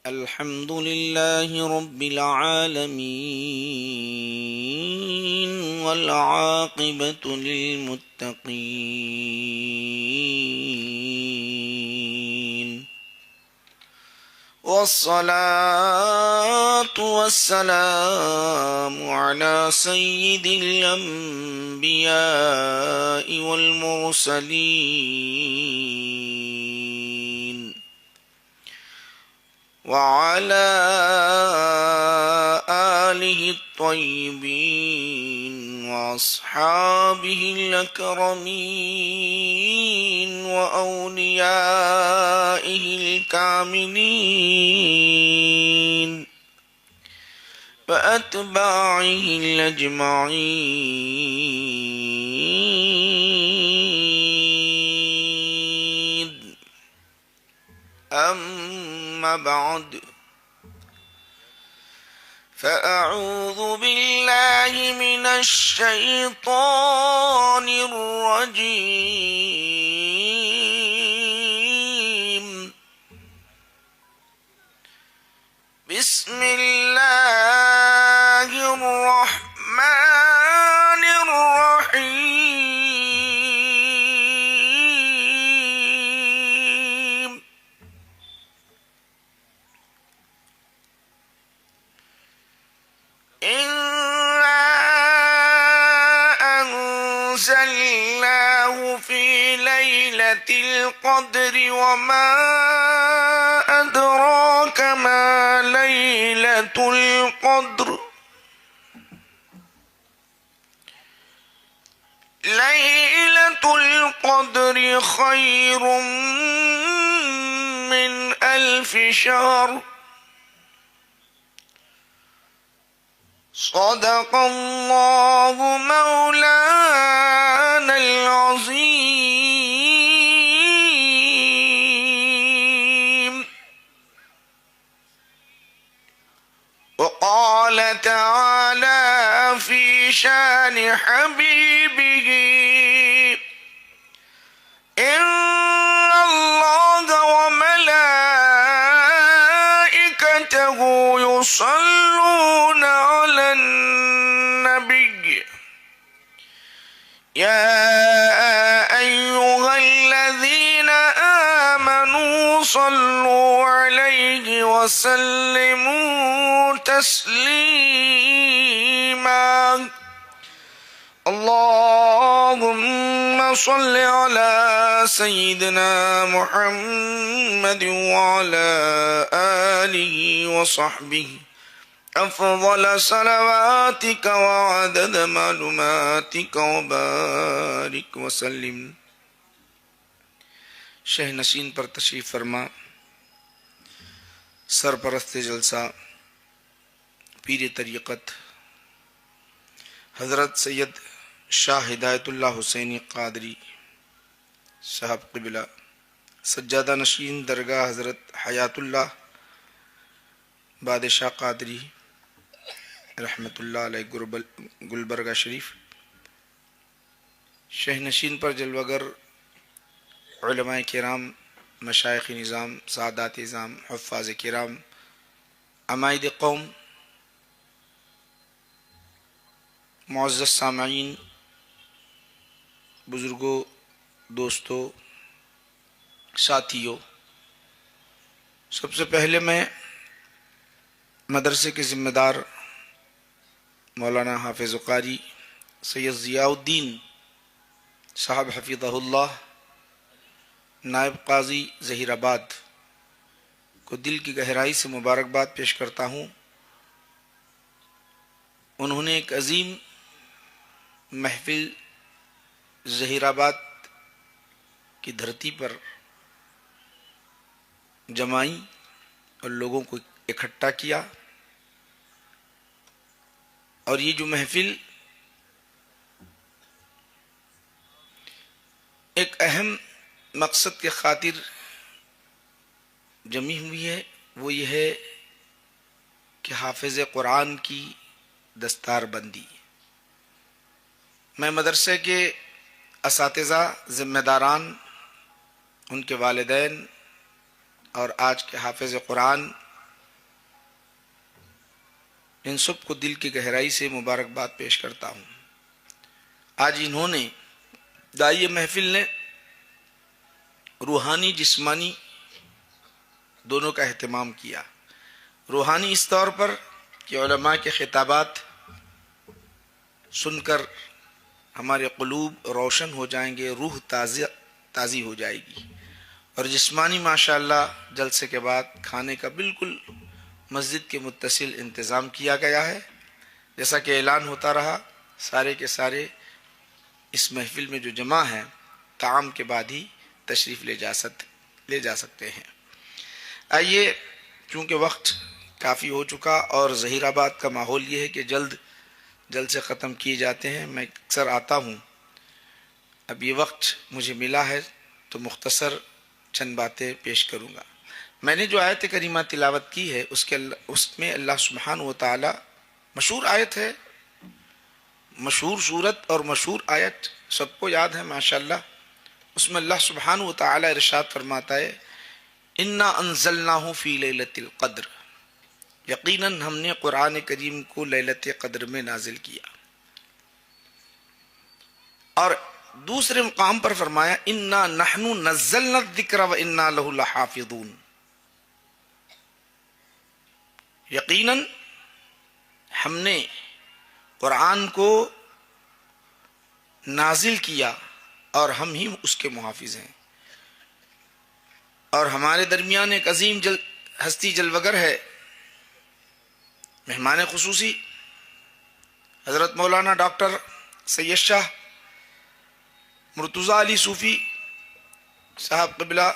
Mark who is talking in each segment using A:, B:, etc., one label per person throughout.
A: الحمد لله رب العالمين والعاقبة للمتقين والصلاة والسلام على سيد الأنبياء والمرسلين وعلى آله الطيبين وأصحابه الأكرمين وأوليائه الكاملين وأتباعه الأجمعين. أما بعد، فأعوذ بالله من الشيطان الرجيم. بسم الله الرحمن الرحيم. أنزلناه في ليلة القدر وما أدراك ما ليلة القدر. ليلة القدر خير من 1000 شهر. صدق الله مولانا العظيم. وقال تعالى في شان حبيبه: إن الله وملائكته يصلون على النبي يا أيها الذين آمنوا صلوا عليه وسلموا تسليما. اللهم صل على سيدنا محمد وعلى آله وصحبه أفضل صلواتك وعدد معلوماتك وبارك وسلم. شہ نشین پر تشریف فرما سرپرست جلسہ پیر طریقت حضرت سید شاہ ہدایت اللہ حسینی قادری صاحب قبلہ، سجادہ نشین درگاہ حضرت حیات اللہ بادشاہ قادری رحمۃ اللہ علیہ گلبرگہ شریف، شہ نشین پر جلوگر علماء کرام، مشائخ نظام، سادات نظام، حفاظ کرام، عمائد قوم، معزز سامعین، بزرگوں، دوستوں، ساتھیوں، سب سے پہلے میں مدرسے کے ذمہ دار مولانا حافظ قاری سید ضیاء الدین صاحب حفظہ اللہ، نائب قاضی ظہیر آباد کو دل کی گہرائی سے مبارکباد پیش کرتا ہوں. انہوں نے ایک عظیم محفل ظہیر آباد کی دھرتی پر جمائی اور لوگوں کو اکٹھا کیا، اور یہ جو محفل ایک اہم مقصد کے خاطر جمی ہوئی ہے، وہ یہ ہے کہ حافظ قرآن کی دستار بندی. میں مدرسے کے اساتذہ، ذمہ داران، ان کے والدین اور آج کے حافظ قرآن ان سب کو دل کی گہرائی سے مبارکباد پیش کرتا ہوں۔ آج انہوں نے داعی محفل نے روحانی جسمانی دونوں کا اہتمام کیا۔ روحانی اس طور پر کہ علماء کے خطابات سن کر ہمارے قلوب روشن ہو جائیں گے، روح تازی ہو جائے گی، اور جسمانی ماشاءاللہ جلسے کے بعد کھانے کا بالکل مسجد کے متصل انتظام کیا گیا ہے۔ جیسا کہ اعلان ہوتا رہا، سارے کے سارے اس محفل میں جو جمع ہیں طعام کے بعد ہی تشریف لے جا سکتے ہیں۔ آئیے، چونکہ وقت کافی ہو چکا اور ظہیر آباد کا ماحول یہ ہے کہ جلد سے ختم کیے جاتے ہیں، میں اکثر آتا ہوں، اب یہ وقت مجھے ملا ہے تو مختصر چند باتیں پیش کروں گا۔ میں نے جو آیت کریمہ تلاوت کی ہے اس میں اللہ سبحانہ و تعالی، مشہور آیت ہے، مشہور صورت اور مشہور آیت سب کو یاد ہے ماشاءاللہ، اس میں اللہ سبحانہ و تعالی ارشاد فرماتا ہے انا انزلناہ فی لیلۃ القدر، یقیناً ہم نے قرآن کریم کو لیلۃ قدر میں نازل کیا۔ اور دوسرے مقام پر فرمایا انا نحن نزلنا الذکر وانا لہ لحافظون، یقیناً ہم نے قرآن کو نازل کیا اور ہم ہی اس کے محافظ ہیں۔ اور ہمارے درمیان ایک عظیم ہستی جلوگر ہے، مہمان خصوصی حضرت مولانا ڈاکٹر سید شاہ مرتضیٰ علی صوفی صاحب قبلہ،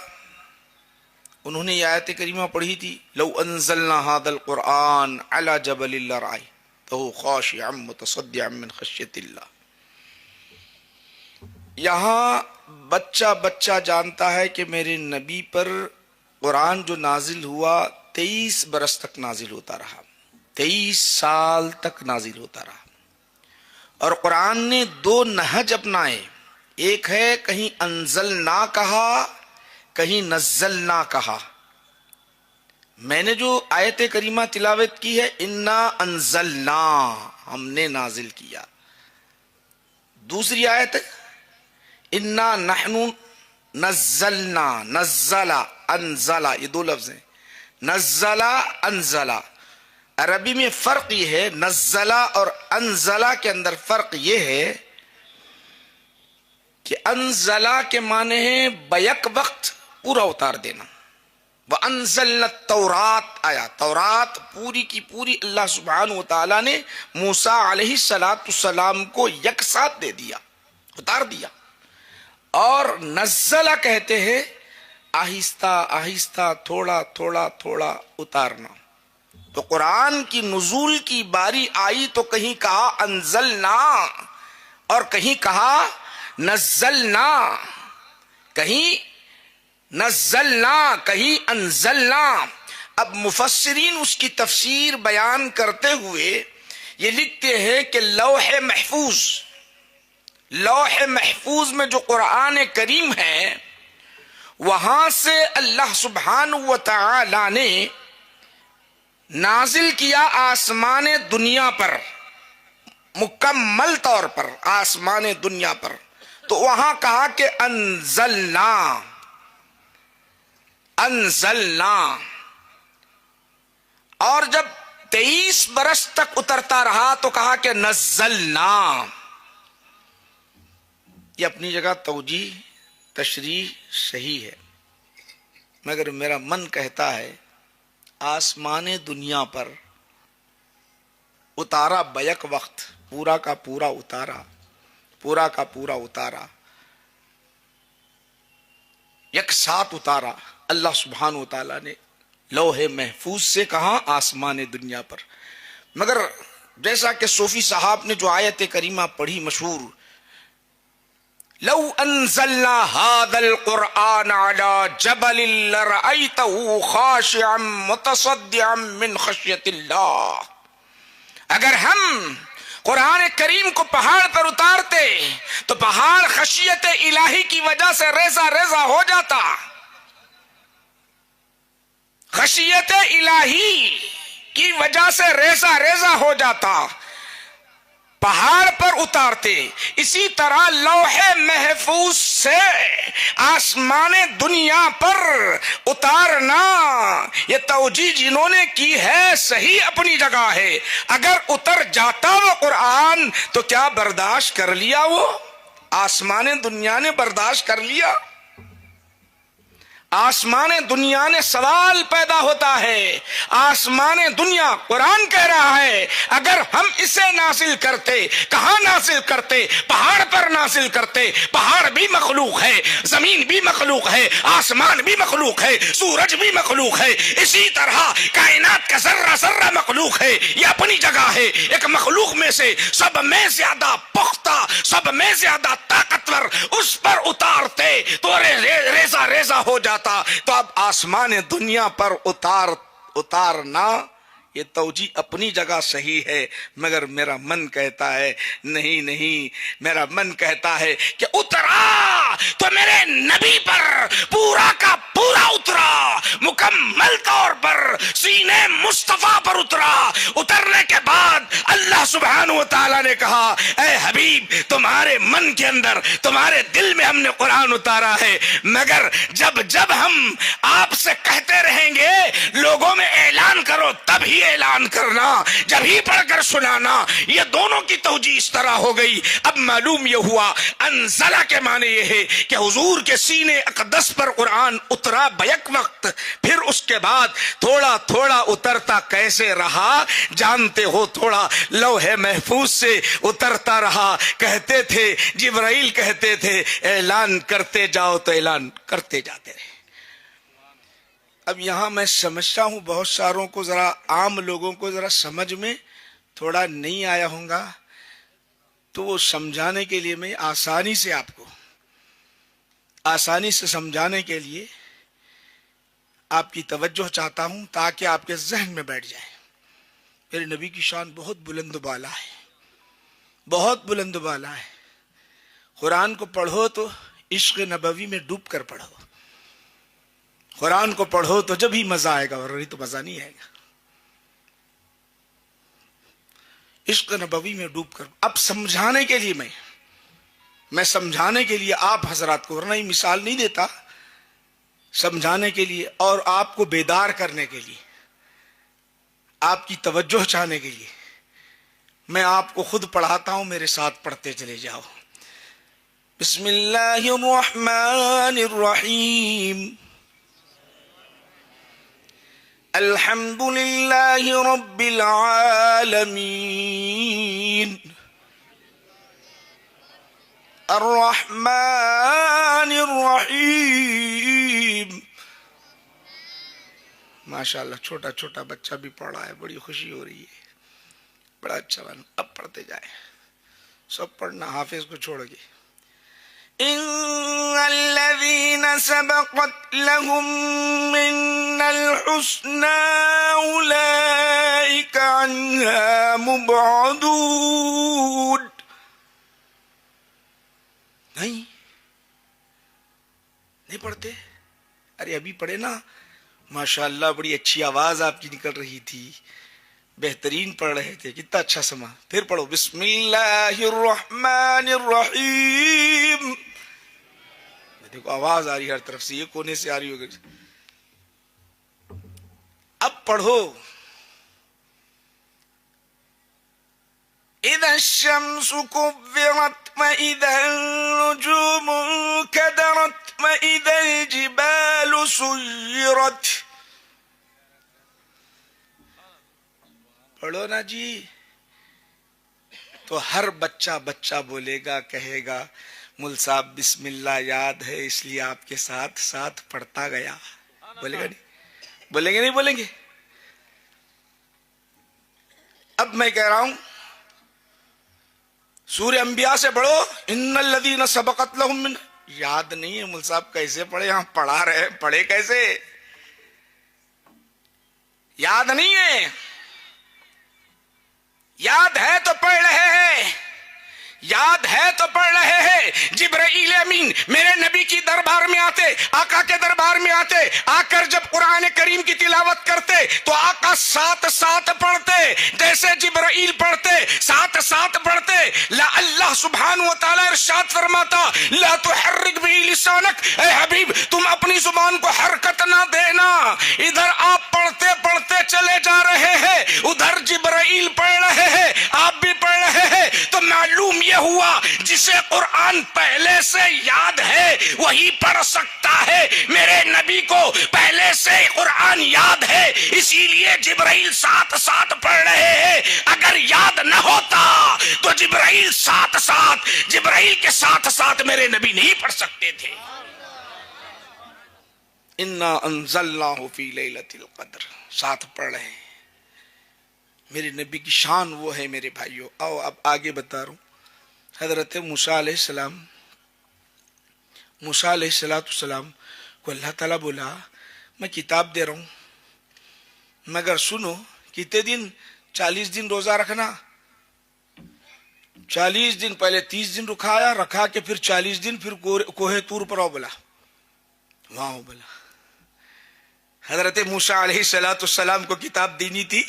A: انہوں نے یہ آیت کریمہ پڑھی تھی لو انزلنا هذا القرآن على جبل لرأيته خاشعا متصدعا من خشیۃ اللہ۔ یہاں بچہ جانتا ہے کہ میرے نبی پر قرآن جو نازل ہوا 23 برس تک نازل ہوتا رہا، 23 سال تک نازل ہوتا رہا، اور قرآن نے 2 نہج اپنائے، ایک ہے کہیں انزلنا کہا، کہیں نزلنا کہا۔ میں نے جو آیت کریمہ تلاوت کی ہے انا انزلنا، ہم نے نازل کیا۔ دوسری آیت انا نحن نزلنا، نزلا انزلا، یہ 2 لفظ ہیں، نزلا انزلا۔ عربی میں فرق یہ ہے، نزلا اور انزلا کے اندر فرق یہ ہے کہ انزلا کے معنی ہے بیک وقت پورا اتار دینا۔ وَأَنزَلْنَا التَّوْرَاتَ آیا، تورات پوری کی پوری اللہ سبحانہ وتعالی نے موسیٰ علیہ السلام کو یک ساتھ دے دیا، اتار دیا۔ اور نزلہ کہتے ہیں آہستہ آہستہ، تھوڑا تھوڑا تھوڑا اتارنا۔ تو قرآن کی نزول کی باری آئی تو کہیں کہا انزلنا اور کہیں کہا نزلنا، کہیں نزلنا کہیں انزلنا۔ اب مفسرین اس کی تفسیر بیان کرتے ہوئے یہ لکھتے ہیں کہ لوح محفوظ میں جو قرآن کریم ہے وہاں سے اللہ سبحانہ و تعالی نے نازل کیا آسمان دنیا پر، مکمل طور پر آسمان دنیا پر، تو وہاں کہا کہ انزلنا، انزلنا۔ اور جب 23 برس تک اترتا رہا تو کہا کہ نزلنا۔ یہ اپنی جگہ توجیہ تشریح صحیح ہے، مگر میرا من کہتا ہے آسمان دنیا پر اتارا بیک وقت، پورا کا پورا اتارا، پورا کا پورا اتارا، یک ساتھ اتارا اللہ سبحانہ و تعالیٰ نے لوح محفوظ سے کہاں آسمان دنیا پر۔ مگر جیسا کہ صوفی صاحب نے جو آیت کریمہ پڑھی مشہور، لو انزلنا هذا القرآن على جبل لرأيته خاشعا متصدعا من خشیۃ اللہ، اگر ہم قرآن کریم کو پہاڑ پر اتارتے تو پہاڑ خشیت الہی کی وجہ سے ریزہ ریزہ ہو جاتا۔ خشیت الہی کی وجہ سے ریزہ ریزہ ہو جاتا، پہاڑ پر اتارتے. اسی طرح لوح محفوظ سے آسمان دنیا پر اتارنا، یہ توجیہ جنہوں نے کی ہے صحیح اپنی جگہ ہے. اگر اتر جاتا وہ قرآن تو کیا برداشت کر لیا؟ وہ آسمان دنیا نے برداشت کر لیا؟ آسمان دنیا نے سوال پیدا ہوتا ہے. آسمان دنیا قرآن کہہ رہا ہے اگر ہم اسے نازل کرتے، کہاں نازل کرتے؟ پہاڑ پر نازل کرتے. پہاڑ بھی مخلوق ہے، زمین بھی مخلوق ہے، آسمان بھی مخلوق ہے، سورج بھی مخلوق ہے. اسی طرح کائنات کا ذرہ ذرہ مخلوق ہے، یہ اپنی جگہ ہے. ایک مخلوق میں سے سب میں زیادہ پختہ، سب میں زیادہ طاقتور اس پر اتارتے تو ریزہ ریزہ ہو جاتا. تو اب آسمان دنیا پر اتارنا، یہ توجیہ اپنی جگہ صحیح ہے، مگر میرا من کہتا ہے نہیں نہیں، میرا من کہتا ہے کہ اترا تو میرے نبی پر پورا کا پورا اترا، مکمل طور پر سینے مصطفیٰ پر اترا. اترنے کے بعد اللہ سبحانہ و تعالیٰ نے کہا اے حبیب تمہارے من کے اندر، تمہارے دل میں ہم نے قرآن اتارا ہے، مگر جب جب ہم آپ سے کہتے رہیں گے لوگوں میں اعلان کرو تب ہی اعلان کرنا، جب ہی پڑھ کر سنانا. یہ دونوں کی توجیہ اس طرح ہو گئی. اب معلوم یہ ہوا انزلہ کے معنی یہ ہے کہ حضور کے سینے اقدس پر قرآن اترا بیک وقت، پھر اس کے بعد تھوڑا تھوڑا اترتا کیسے رہا جانتے ہو؟ تھوڑا لوح محفوظ سے اترتا رہا. کہتے تھے جبرائیل کہتے تھے اعلان کرتے جاؤ تو اعلان کرتے جاتے رہے. اب یہاں میں سمجھتا ہوں بہت ساروں کو، ذرا عام لوگوں کو ذرا سمجھ میں تھوڑا نہیں آیا ہوگا، تو وہ سمجھانے کے لیے میں آسانی سے آپ کو آسانی سے سمجھانے کے لیے آپ کی توجہ چاہتا ہوں تاکہ آپ کے ذہن میں بیٹھ جائے. میرے نبی کی شان بہت بلند بالا ہے، بہت بلند بالا ہے. قرآن کو پڑھو تو عشق نبوی میں ڈوب کر پڑھو. قرآن کو پڑھو تو جب ہی مزہ آئے گا، اور تو مزہ نہیں آئے گا. عشق نبوی میں ڈوب کر. اب سمجھانے کے لیے میں سمجھانے کے لیے آپ حضرات کو، ورنہ ہی مثال نہیں دیتا، سمجھانے کے لیے اور آپ کو بیدار کرنے کے لیے، آپ کی توجہ چاہنے کے لیے میں آپ کو خود پڑھاتا ہوں، میرے ساتھ پڑھتے چلے جاؤ. بسم اللہ الرحمن الرحیم. الحمد للہ رب العالمین الرحمن الرحیم. ماشاءاللہ چھوٹا چھوٹا بچہ بھی پڑھ رہا ہے، بڑی خوشی ہو رہی ہے، بڑا اچھا بنا. اب پڑھتے جائیں، سب پڑھنا، حافظ کو چھوڑ کے. ان الذين سبقت لهم منا الحسنى اولئك عنها مبعدون. نہیں پڑھتے؟ ارے ابھی پڑھے نا، ماشاءاللہ بڑی اچھی آواز آپ کی نکل رہی تھی، بہترین پڑھ رہے تھے، کتنا اچھا سما. پھر پڑھو بسم اللہ الرحمن الرحیم. دیکھو آواز آ رہی ہر طرف سے، یہ کونے سے آ رہی ہوگی. اب پڑھو اذا الشمس كورت واذا النجوم انكدرت واذا الجبال سيرت. پڑھو نا جی. تو ہر بچہ بولے گا، کہے گا مل صاحب بسم اللہ یاد ہے اس لیے آپ کے ساتھ ساتھ پڑھتا گیا. بولے گا نہیں؟ بولیں گے نہیں بولیں گے؟ اب میں کہہ رہا ہوں سورہ انبیاء سے پڑھو ان الذین سبقت لهم من. یاد نہیں ہے مل صاحب کیسے پڑھے؟ ہاں پڑھا رہے، پڑھے کیسے؟ یاد نہیں ہے. یاد ہے تو پڑھ رہے ہیں، یاد ہے تو پڑھ رہے ہیں. جبرائیل امین میرے نبی کی دربار میں آتے, آقا کے دربار میں آتے, آ کر جب قرآن کریم کی تلاوت کرتے تو آقا ساتھ ساتھ پڑھتے, جیسے جبرائیل پڑھتے ساتھ ساتھ پڑھتے. اللہ سبحانہ و تعالی ارشاد فرماتا لا تحرک بھی لسانک, اے حبیب تم اپنی زبان کو حرکت نہ دینا. ادھر آپ پڑھتے پڑھتے چلے جا رہے ہیں, ادھر جبرائیل پڑھ رہے ہیں, آپ بھی پڑھ رہے ہیں. تو معلوم یہ ہوا جسے قرآن پہلے سے یاد ہے وہی پڑھ سکتا ہے. میرے نبی کو پہلے سے قرآن یاد ہے, اسی لیے جبرائیل ساتھ ساتھ پڑھ رہے ہیں. اگر یاد نہ ہوتا تو جبرائیل کے ساتھ ساتھ میرے نبی نہیں پڑھ سکتے تھے. انا انزلناہ فی لیلۃ القدر, ساتھ پڑھ رہے ہیں. میرے نبی کی شان وہ ہے میرے بھائیوں. آؤ اب آگے بتا رہا ہوں. حضرت موسیٰ علیہ السلام کو اللہ تعالیٰ بولا میں کتاب دے رہا ہوں, مگر سنو کتنے دن, 40 دن روزہ رکھنا. 40 دن پہلے 30 دن رکھا کے پھر 40 دن پھر کوہ طور پر آؤ بولا. وہاں بولا حضرت موسیٰ علیہ السلام کو کتاب دینی تھی,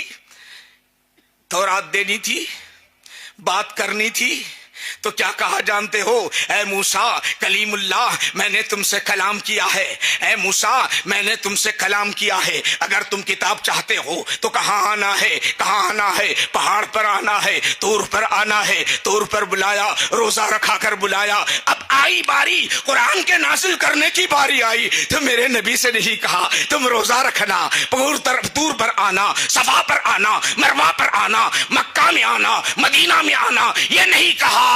A: تورات دینی تھی, بات کرنی تھی. تو کیا کہا جانتے ہو؟ اے موسیٰ کلیم اللہ میں نے تم سے کلام کیا ہے. اے موسیٰ میں نے تم سے کلام کیا ہے. اگر تم کتاب چاہتے ہو تو کہاں آنا ہے, کہاں آنا ہے؟ پہاڑ پر آنا ہے, طور پر آنا ہے. طور پر بلایا, روزہ رکھا کر بلایا. اب آئی باری قرآن کے نازل کرنے کی باری آئی تو میرے نبی سے نہیں کہا تم روزہ رکھنا, طور پر آنا, صفا پر آنا, مروہ پر آنا, مکہ میں آنا, مدینہ میں آنا. یہ نہیں کہا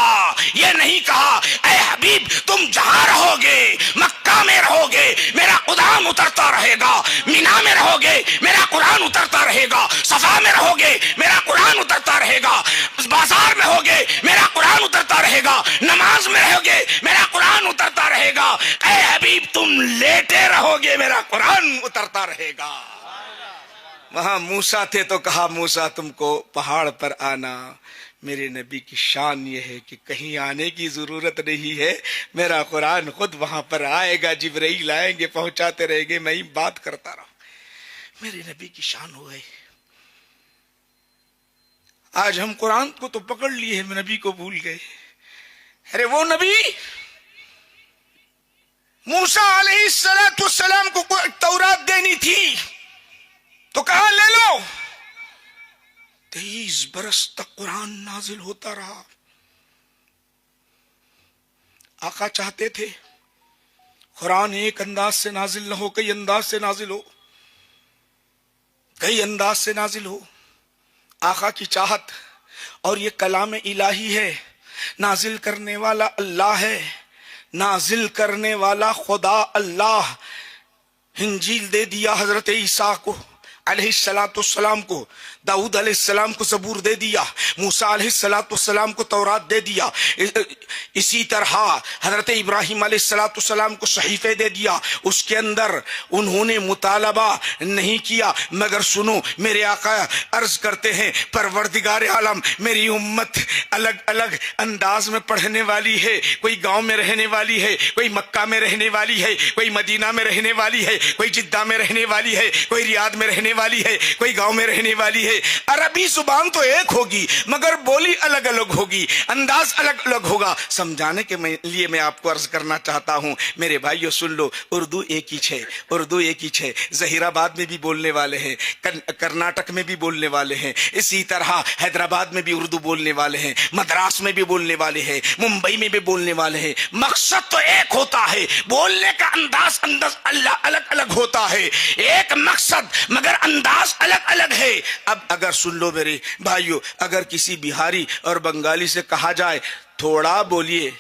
A: اے حبیب تم جہاں رہو گے, مکہ میں رہو گے میرا قرآن اترتا رہے گا, مینا میں رہو گے میرا قرآن اترتا رہے گا, صفا میں رہو گے میرا قرآن اترتا رہے گا, بازار میں ہوگے میرا قرآن اترتا رہے گا, نماز میں رہو گے میرا قرآن اترتا رہے گا. اے حبیب تم لیٹے رہو گے میرا قرآن اترتا رہے گا. وہاں موسیٰ تھے تو کہا موسیٰ تم کو پہاڑ پر آنا. میرے نبی کی شان یہ ہے کہ کہیں آنے کی ضرورت نہیں ہے, میرا قرآن خود وہاں پر آئے گا, جبرائیل آئیں گے پہنچاتے رہیں گے, میں ہی بات کرتا رہا. میرے نبی کی شان ہو گئی. آج ہم قرآن کو تو پکڑ لیے, نبی کو بھول گئے. ارے وہ نبی موسیٰ علیہ السلام کو تورات دینی تھی تو کہا لے لو. 23 برس تک قرآن نازل ہوتا رہا. آقا چاہتے تھے قرآن ایک انداز سے نازل نہ ہو, کئی انداز سے نازل ہو, کئی انداز سے نازل ہو. آقا کی چاہت, اور یہ کلام الہی ہے, نازل کرنے والا اللہ ہے, نازل کرنے والا خدا اللہ. انجیل دے دیا حضرت عیسیٰ کو علیہ السلام کو, داؤد علیہ السلام کو زبور دے دیا, موسیٰ علیہ السلام کو تورات دے دیا, اسی طرح حضرت ابراہیم علیہ السلام کو صحیفے دے دیا. اس کے اندر انہوں نے مطالبہ نہیں کیا, مگر سنو میرے آقا عرض کرتے ہیں پروردگار عالم میری امت الگ الگ انداز میں پڑھنے والی ہے. کوئی گاؤں میں رہنے والی ہے, کوئی مکہ میں رہنے والی ہے, کوئی مدینہ میں رہنے والی ہے, کوئی جدہ میں رہنے والی ہے, کوئی ریاض میں رہنے والی ہے, کوئی گاؤں میں رہنے والی ہے. عربی زبان تو ایک ہوگی مگر بولی الگ الگ ہوگی, انداز الگ الگ ہوگا. سمجھانے کے لیے میں آپ کو عرض کرنا چاہتا ہوں میرے بھائیو سن لو, اردو ایک ہی ہے. ظہیر آباد میں بھی بولنے والے ہیں, کرناٹک میں بھی بولنے والے ہیں, اسی طرح حیدرآباد میں بھی اردو بولنے والے ہیں, مدراس میں بھی بولنے والے ہیں, ممبئی میں بھی بولنے والے ہیں. مقصد تو ایک ہوتا ہے, بولنے کا انداز اللہ الگ الگ ہوتا ہے. ایک مقصد مگر انداز الگ الگ ہے. اب اگر سن لو میرے بھائیو, اگر کسی بہاری اور بنگالی سے کہا جائے تھوڑا بولیے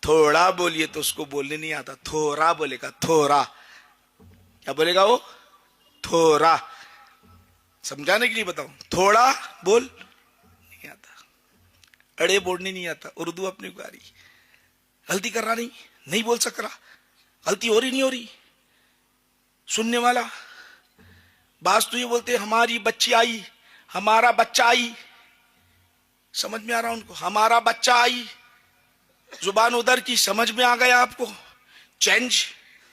A: تو اس کو بولنے نہیں آتا, تھوڑا بولے گا. تھوڑا کیا بولے گا وہ؟ تھوڑا. سمجھانے کے لیے بتاؤں, تھوڑا بول نہیں آتا, اڑے بولنے نہیں آتا. اردو اپنی کو آ رہی, غلطی کر رہا نہیں بول سک رہا, غلطی ہو رہی نہیں ہو رہی. سننے والا بعض تو یہ بولتے ہماری بچی آئی, ہمارا بچہ آئی. سمجھ میں آ رہا ان کو؟ ہمارا بچہ آئی، زبان ادھر کی، سمجھ میں آ گیا آپ کو چینج؟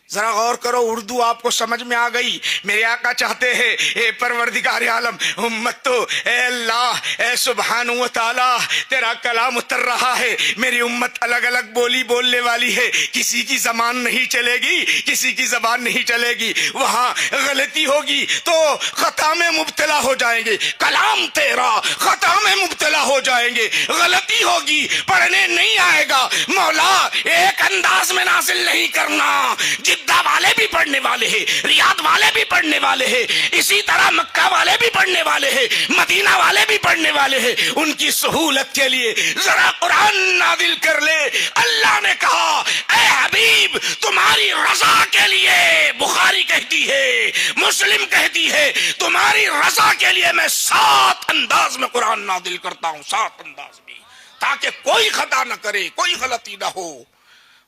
A: ذرا غور کرو، اردو آپ کو سمجھ میں آ گئی؟ میرے آقا چاہتے ہیں اے پروردگار عالم، امت تو اے اللہ اے سبحان و تعالی تیرا کلام اتر رہا ہے، میری امت الگ الگ بولی بولنے والی ہے، کسی کی زبان نہیں چلے گی، کسی کی زبان نہیں چلے گی، وہاں غلطی ہوگی تو خطا میں مبتلا ہو جائیں گے، کلام تیرا خطا میں مبتلا ہو جائیں گے، غلطی ہوگی، پڑھنے نہیں آئے گا، مولا ایک انداز میں نازل نہیں کرنا۔ جدہ والے بھی پڑھنے والے ہیں، ریاض والے بھی پڑھنے والے ہیں، اسی طرح مکہ والے بھی پڑھنے والے ہیں، مدینہ والے بھی پڑھنے والے ہیں، ان کی سہولت کے لیے ذرا قرآن نازل کر لے۔ اللہ نے کہا اے حبیب تمہاری رضا کے لیے، بخاری کہتی ہے، مسلم کہتی ہے، تمہاری رضا کے لیے میں 7 انداز میں قرآن نازل کرتا ہوں، 7 انداز میں، تاکہ کوئی خطا نہ کرے، کوئی غلطی نہ ہو۔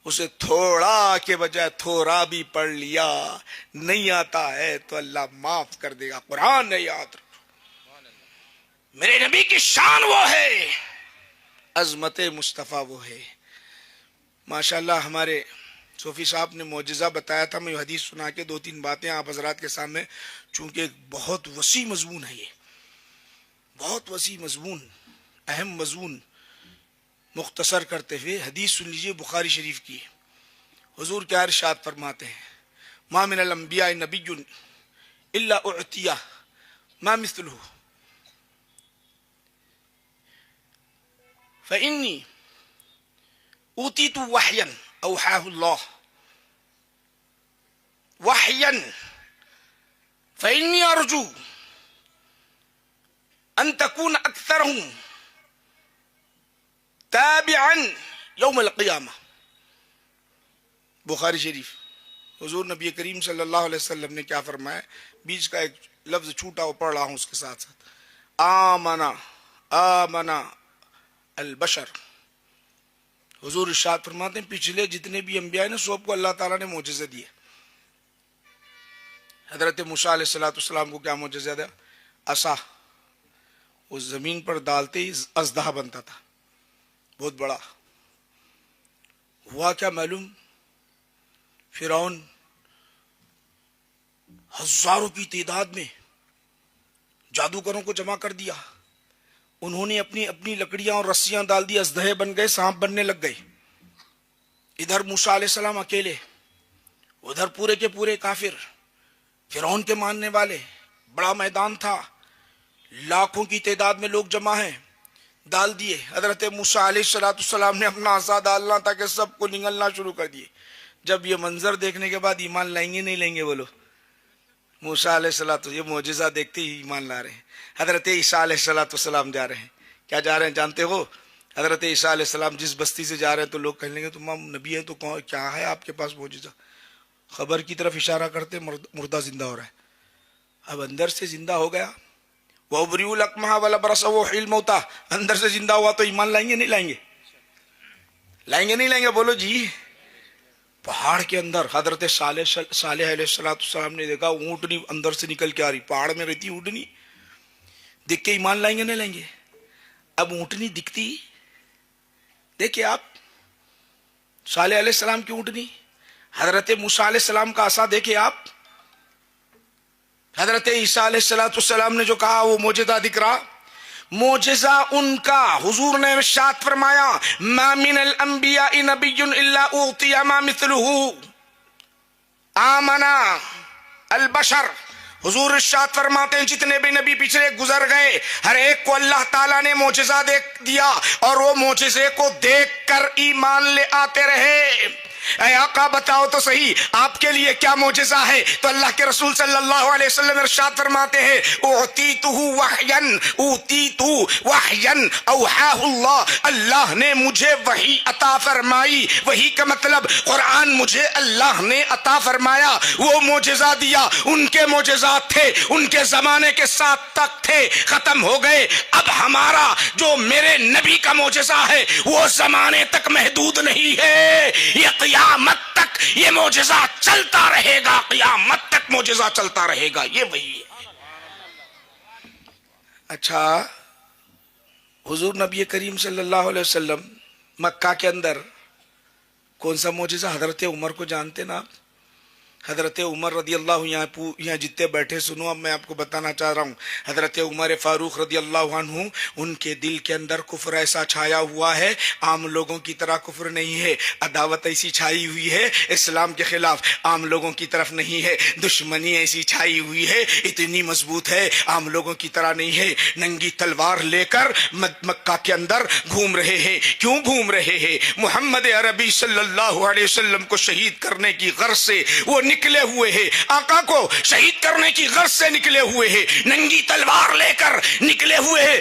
A: اسے تھوڑا کے بجائے تھوڑا بھی پڑھ لیا، نہیں آتا ہے تو اللہ معاف کر دے گا۔ قرآن ہے، یاد رکھو، میرے نبی کی شان وہ ہے، عظمت مصطفیٰ وہ ہے۔ ماشاءاللہ ہمارے صوفی صاحب نے معجزہ بتایا تھا، میں حدیث سنا کے 2-3 باتیں آپ حضرات کے سامنے، چونکہ ایک بہت وسیع مضمون ہے، یہ بہت وسیع مضمون، اہم مضمون، مختصر کرتے ہوئے حدیث سن لیجئے بخاری شریف کی۔ حضور کیا ارشاد فرماتے ہیں، ما من الانبیاء نبی الا اعطیہ ما مثلہ فانی اوتیت وحیا اوحاہ اللہ وحیا فانی ارجو ان تکون اکثرہم تابعا یوم القیامہ۔ بخاری شریف۔ حضور نبی کریم صلی اللہ علیہ وسلم نے کیا فرمایا، بیچ کا ایک لفظ چھوٹا وہ پڑھ رہا ہوں اس کے ساتھ ساتھ، آمنا البشر۔ حضور ارشاد فرماتے ہیں پچھلے جتنے بھی انبیاء نے سب کو اللہ تعالیٰ نے معجزے دیے۔ حضرت موسیٰ علیہ السلام کو کیا معجزہ دیا؟ عصا، اس زمین پر ڈالتے ہی اژدہا بنتا تھا، بہت بڑا۔ ہوا کیا معلوم، فرعون ہزاروں کی تعداد میں جادوگروں کو جمع کر دیا، انہوں نے اپنی اپنی لکڑیاں اور رسیاں ڈال دی، اژدہے بن گئے، سانپ بننے لگ گئے۔ ادھر موسیٰ علیہ السلام اکیلے، ادھر پورے کے پورے کافر، فرعون کے ماننے والے، بڑا میدان تھا، لاکھوں کی تعداد میں لوگ جمع ہیں، ڈال دیے۔ حضرت موسیٰ علیہ السلام نے اپنا عصا ڈالنا تھا کہ سب کو نگلنا شروع کر دیے۔ جب یہ منظر دیکھنے کے بعد ایمان لائیں گے نہیں لیں گے بولو؟ موسیٰ علیہ السلام یہ معجزہ دیکھتے ہی ایمان لا رہے ہیں۔ حضرت عیسیٰ علیہ السلام جا رہے ہیں، کیا جا رہے ہیں جانتے ہو؟ حضرت عیسیٰ علیہ السلام جس بستی سے جا رہے ہیں تو لوگ کہنے لگے تم نبی ہیں تو کیا ہے آپ کے پاس معجزہ؟ خبر کی طرف اشارہ کرتے مردہ زندہ ہو رہا ہے۔ اب اندر سے زندہ ہو گیا، وَأُبْرِئُ الْأَكْمَحَ وَالْأَبْرَصَ وَأُحْيِي الْمَوْتَىٰ، اندر سے زندہ ہوا تو ایمان لائیں گے نہیں لائیں گے؟ لائیں گے نہیں لائیں گے بولو جی؟ پہاڑ کے اندر حضرت صالح علیہ السلام نے دیکھا اونٹنی اندر سے نکل کے آ رہی، پہاڑ میں رہتی اونٹنی، دیکھ کے ایمان لائیں گے نہیں لائیں گے؟ اب اونٹنی دکھتی، دیکھیں آپ صالح علیہ السلام کی اونٹنی، حضرت موسیٰ علیہ السلام کا عصا دیکھیں آپ، حضرت عیسیٰ علیہ السلام نے جو کہا وہ معجزہ دکھ رہا۔ معجزہ ان کا، حضور نے ارشاد فرمایا ما من الانبیاء نبی الا اوتی ما مثلہ آمنا البشر۔ حضور ارشاد فرماتے ہیں جتنے بھی نبی پچھلے گزر گئے ہر ایک کو اللہ تعالیٰ نے معجزہ دیا اور وہ معجزے کو دیکھ کر ایمان لے آتے رہے۔ اے آقا بتاؤ تو صحیح آپ کے لیے کیا معجزہ ہے؟ تو اللہ کے رسول صلی اللہ علیہ وسلم ارشاد فرماتے ہیں اوتیتہ وحیا، اوتیتہ وحیا اوحاہ اللہ، اللہ نے مجھے وحی عطا فرمائی۔ وحی کا مطلب قرآن مجھے اللہ نے عطا فرمایا، وہ معجزہ دیا۔ ان کے معجزات تھے، ان کے زمانے کے ساتھ تک تھے، ختم ہو گئے۔ اب ہمارا جو میرے نبی کا معجزہ ہے وہ زمانے تک محدود نہیں ہے، یہ قیامت تک یہ معجزہ چلتا رہے گا، قیامت تک معجزہ چلتا رہے گا، یہ وہی ہے۔ اچھا حضور نبی کریم صلی اللہ علیہ وسلم مکہ کے اندر کون سا معجزہ؟ حضرت عمر کو جانتے نا آپ؟ حضرت عمر رضی اللہ، یہاں جتنے بیٹھے سنو، اب میں آپ کو بتانا چاہ رہا ہوں، حضرت عمر فاروق رضی اللہ عنہ، ان کے دل کے اندر کفر ایسا چھایا ہوا ہے، عام لوگوں کی طرح کفر نہیں ہے، عداوت ایسی چھائی ہوئی ہے اسلام کے خلاف، عام لوگوں کی طرف نہیں ہے، دشمنی ایسی چھائی ہوئی ہے، اتنی مضبوط ہے، عام لوگوں کی طرح نہیں ہے، ننگی تلوار لے کر مکہ کے اندر گھوم رہے ہیں۔ کیوں گھوم رہے ہیں؟ محمد عربی صلی اللہ علیہ وسلم کو شہید کرنے کی غرض سے وہ نکلے ہوئے ہیں، آقا کو شہید کرنے کی غرض سے نکلے ہوئے ہیں، ننگی تلوار لے کر نکلے ہوئے ہیں۔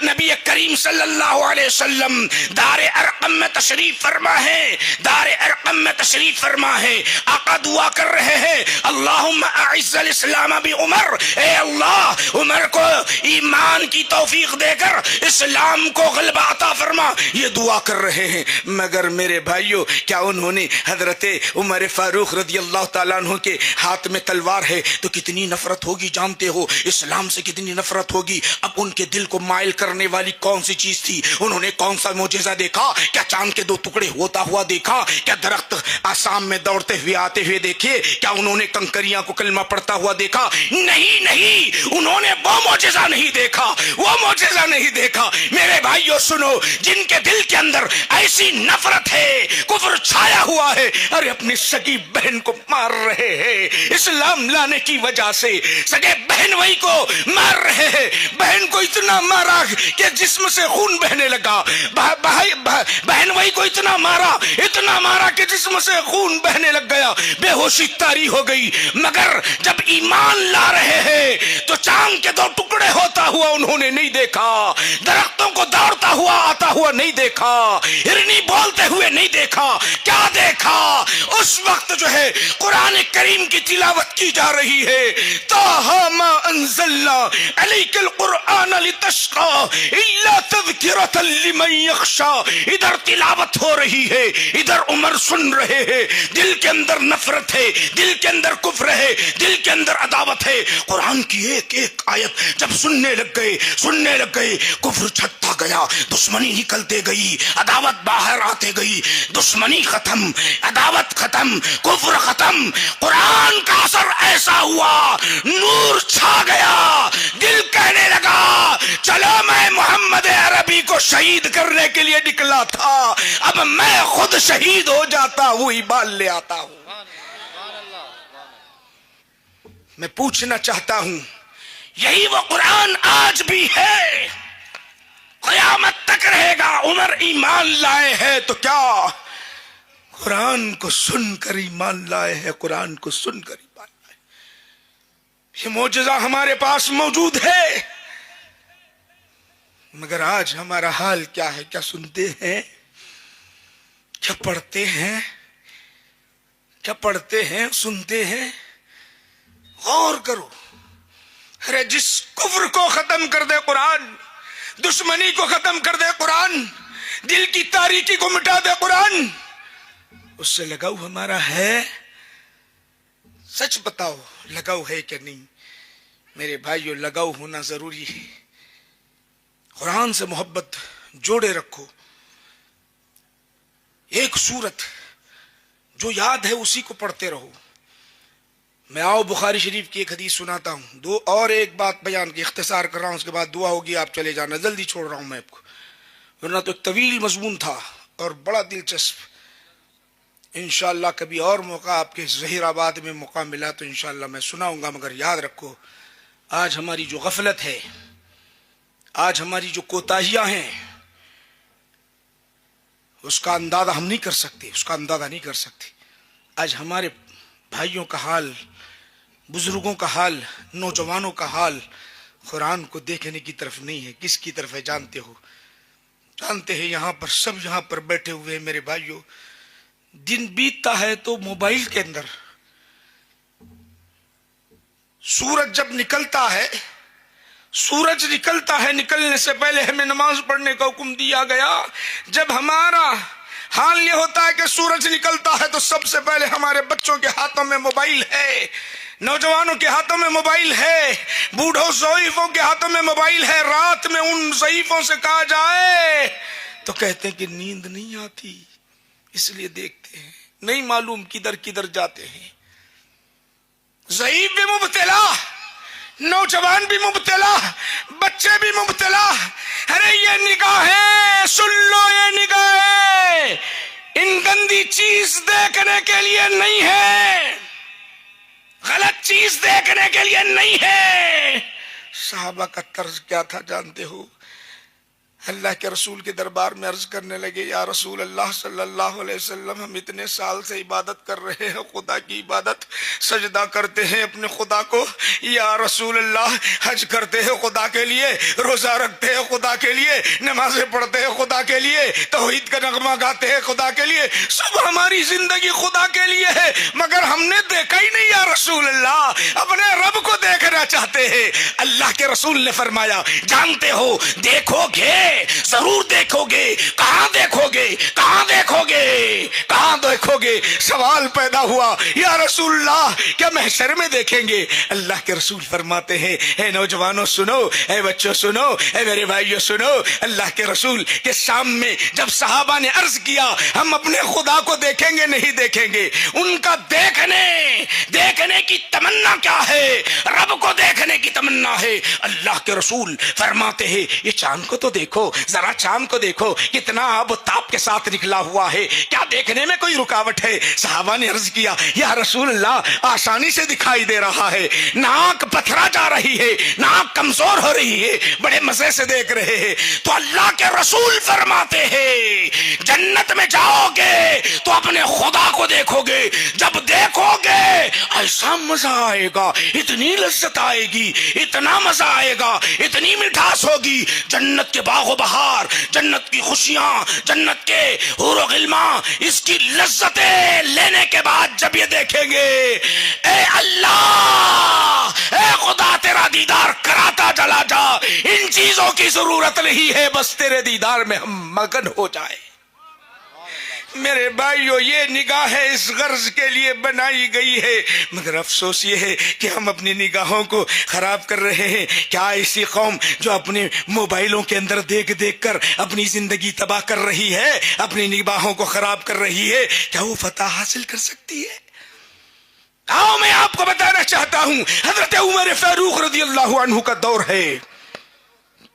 A: نبی کریم صلی اللہ علیہ وسلم دار ارقم میں تشریف فرما ہے، دار ارقم میں تشریف فرما ہے، آقا دعا کر رہے ہیں، اللہم اعز الاسلام بعمر، اے اللہ عمر کو ایمان کی توفیق دے کر اسلام کو غلبہ عطا فرما، یہ دعا کر رہے ہیں۔ مگر میرے بھائیوں، کیا انہوں نے حضرت عمر فاروق رضی اللہ تعالیٰ عنہ کے ہاتھ میں تلوار ہے تو کتنی نفرت ہوگی جانتے ہو؟ اسلام سے کتنی نفرت ہوگی؟ اب ان کے دل کو مائل کرنے والی کون سی چیز تھی؟ انہوں نے کون سا معجزہ دیکھا؟ کیا چاند کے دو ٹکڑے ہوتا ہوا دیکھا؟ کیا درخت آسام میں دوڑتے ہوئے آتے ہوئے دیکھے؟ کیا انہوں نے کنکریاں کو کلمہ پڑھتا ہوا دیکھا؟ نہیں، انہوں نے وہ معجزہ نہیں دیکھا، وہ معجزہ نہیں دیکھا۔ میرے بھائیوں سنو، جن کے دل کے اندر ایسی نفرت ہے، کفر چھایا ہوا ہے، ارے اپنی سگی بہن کو مار رہے ہیں اسلام لانے کی وجہ سے، سگے بہن وہی کو مار رہے ہیں، بہن کو اتنا مارا کہ جسم سے خون بہنے لگا، بہن وہی کو اتنا مارا کہ جسم سے خون بہنے لگ گیا، بے ہوشی طاری ہو گئی۔ مگر جب ایمان لا رہے ہیں تو چاند کے دو ٹکڑے ہوتا ہوا انہوں نے نہیں دیکھا، درختوں کو دوڑتا ہوا آتا ہوا نہیں دیکھا، ہرنی بولتے ہوئے نہیں دیکھا۔ کیا دیکھا؟ اس وقت جو ہے قرآن کریم کی تلاوت کی جا رہی ہے، طٰہٰ ما انزلنا علیک القرآن لتشقى الا تذکرۃ لمن یخشی، ادھر تلاوت ہو رہی ہے، ادھر عمر سن رہے ہیں، دل کے اندر نفرت ہے، دل کے اندر کفر ہے، دل کے اندر عداوت ہے۔ قرآن کی ایک ایک آیت جب سننے لگ گئے کفر چھٹتا گیا، دشمنی نکلتے گئی، عداوت باہر آتے گئی، دشمنی ختم، عداوت ختم، کفر ختم۔ قرآن کا اثر ایسا ہوا، نور چھا گیا، دل کہنے لگا چلو میں محمد عربی کو شہید کرنے کے لیے نکلا تھا، اب میں خود شہید ہو جاتا ہوں، ایمان لے آتا ہوں۔ میں پوچھنا چاہتا ہوں، یہی وہ قرآن آج بھی ہے، قیامت تک رہے گا؟ عمر ایمان لائے ہیں تو کیا قرآن کو سن کر ایمان لائے ہیں، قرآن کو سن کر ایمان لائے۔ یہ معجزہ ہمارے پاس موجود ہے، مگر آج ہمارا حال کیا ہے؟ کیا سنتے ہیں؟ کیا پڑھتے ہیں؟ کیا پڑھتے ہیں، سنتے ہیں؟ غور کرو۔ ارے جس کفر کو ختم کر دے قرآن، دشمنی کو ختم کر دے قرآن، دل کی تاریکی کو مٹا دے قرآن، اس سے لگاؤ ہمارا ہے؟ سچ بتاؤ، لگاؤ ہے کہ نہیں؟ میرے بھائیو، لگاؤ ہونا ضروری ہے۔ قرآن سے محبت جوڑے رکھو۔ ایک سورت جو یاد ہے اسی کو پڑھتے رہو۔ میں بخاری شریف کی ایک حدیث سناتا ہوں، ایک بات بیان کی، اختصار کر رہا ہوں، اس کے بعد دعا ہوگی، آپ چلے جانا، جلدی چھوڑ رہا ہوں میں آپ کو، ورنہ تو ایک طویل مضمون تھا اور بڑا دلچسپ۔ انشاءاللہ کبھی اور موقع آپ کے ظہیر آباد میں موقع ملا تو انشاءاللہ میں سناؤں گا، مگر یاد رکھو آج ہماری جو غفلت ہے، آج ہماری جو کوتاہیاں ہیں، اس کا اندازہ ہم نہیں کر سکتے، آج ہمارے بھائیوں کا حال، بزرگوں کا حال، نوجوانوں کا حال قرآن کو دیکھنے کی طرف نہیں ہے۔ کس کی طرف ہے جانتے ہو؟ جانتے ہیں یہاں پر سب یہاں پر بیٹھے ہوئے ہیں میرے بھائیوں، دن بیتتا ہے تو موبائل کے اندر سورج جب نکلتا ہے، نکلنے سے پہلے ہمیں نماز پڑھنے کا حکم دیا گیا۔ جب ہمارا حال یہ ہوتا ہے کہ سورج نکلتا ہے تو سب سے پہلے ہمارے بچوں کے ہاتھوں میں موبائل ہے، نوجوانوں کے ہاتھوں میں موبائل ہے، بوڑھوں ضعیفوں کے ہاتھوں میں موبائل ہے. رات میں ان ضعیفوں سے کہا جائے تو کہتے ہیں کہ نیند نہیں آتی، اس لیے دیکھتے ہیں، نہیں معلوم کدھر کدھر جاتے ہیں. ضعیف بھی مبتلا، نوجوان بھی مبتلا، بچے بھی مبتلا. ارے یہ نگاہیں سن لو، یہ نگاہیں ان گندی چیز دیکھنے کے لیے نہیں ہے، غلط چیز دیکھنے کے لیے نہیں ہے. صحابہ کا طرز کیا تھا جانتے ہو؟ اللہ کے رسول کے دربار میں عرض کرنے لگے، یا رسول اللہ صلی اللہ علیہ وسلم، ہم اتنے سال سے عبادت کر رہے ہیں، خدا کی عبادت، سجدہ کرتے ہیں اپنے خدا کو، یا رسول اللہ حج کرتے ہیں خدا کے لیے، روزہ رکھتے ہیں خدا کے لیے، نمازیں پڑھتے ہیں خدا کے لیے، توحید کا نغمہ گاتے ہیں خدا کے لیے، سب ہماری زندگی خدا کے لیے ہے، مگر ہم نے دیکھا ہی نہیں یا رسول اللہ، اپنے رب کو دیکھنا چاہتے ہیں. اللہ کے رسول نے فرمایا، جانتے ہو دیکھو گے، ضرور دیکھو گے، کہاں دیکھو گے، کہاں دیکھو گے، کہاں دیکھو گے؟ سوال پیدا ہوا، یا رسول اللہ کیا محشر میں دیکھیں گے؟ اللہ کے رسول فرماتے ہیں، اے نوجوانوں سنو، اے بچوں سنو، اے میرے بھائیوں سنو. اللہ کے رسول کے شام میں جب صحابہ نے عرض کیا ہم اپنے خدا کو دیکھیں گے نہیں دیکھیں گے، ان کا دیکھنے کی تمنا کیا ہے؟ رب کو دیکھنے کی تمنا ہے. اللہ کے رسول فرماتے ہیں، یہ چاند کو تو دیکھو، ذرا چاند کو دیکھو، کتنا آب و تاب کے ساتھ نکلا ہوا ہے، کیا دیکھنے میں کوئی رکاوٹ ہے؟ صحابہ نے عرض کیا، یا رسول اللہ آسانی سے دکھائی دے رہا ہے، ناک پتھرا جا رہی ہے، ناک کمزور ہو رہی ہے، بڑے مزے سے دیکھ رہے ہیں. تو اللہ کے رسول فرماتے ہیں، جنت میں جاؤ گے تو اپنے خدا کو دیکھو گے، جب دیکھو گے ایسا مزہ آئے گا، اتنی لذت آئے گی، اتنا مزہ آئے گا، اتنی مٹھاس ہوگی. جنت کے باغ و بہار، جنت کی خوشیاں، جنت کے حور و غلمان، اس کی لذتیں لینے کے بعد جب یہ دیکھیں گے، اے اللہ، اے خدا تیرا دیدار کراتا چلا جا، ان چیزوں کی ضرورت نہیں ہے، بس تیرے دیدار میں ہم مگن ہو جائے. میرے بھائیو، یہ نگاہیں اس غرض کے لیے بنائی گئی ہے، مگر افسوس یہ ہے کہ ہم اپنی نگاہوں کو خراب کر رہے ہیں. کیا ایسی قوم جو اپنے موبائلوں کے اندر دیکھ دیکھ کر اپنی زندگی تباہ کر رہی ہے، اپنی نگاہوں کو خراب کر رہی ہے، کیا وہ فتح حاصل کر سکتی ہے؟ آؤ میں آپ کو بتانا چاہتا ہوں، حضرت عمر فاروق رضی اللہ عنہ کا دور ہے،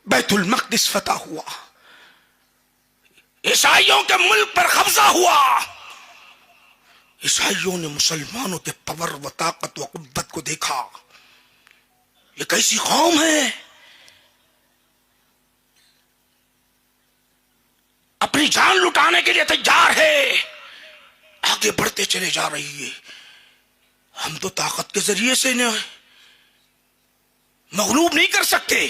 A: بیت المقدس فتح ہوا، عیسائیوں کے ملک پر قبضہ ہوا. عیسائیوں نے مسلمانوں کے پاور و طاقت و قوت کو دیکھا، یہ کیسی قوم ہے، اپنی جان لٹانے کے لیے تیار ہے، آگے بڑھتے چلے جا رہی ہے. ہم تو طاقت کے ذریعے سے مغلوب نہیں کر سکتے،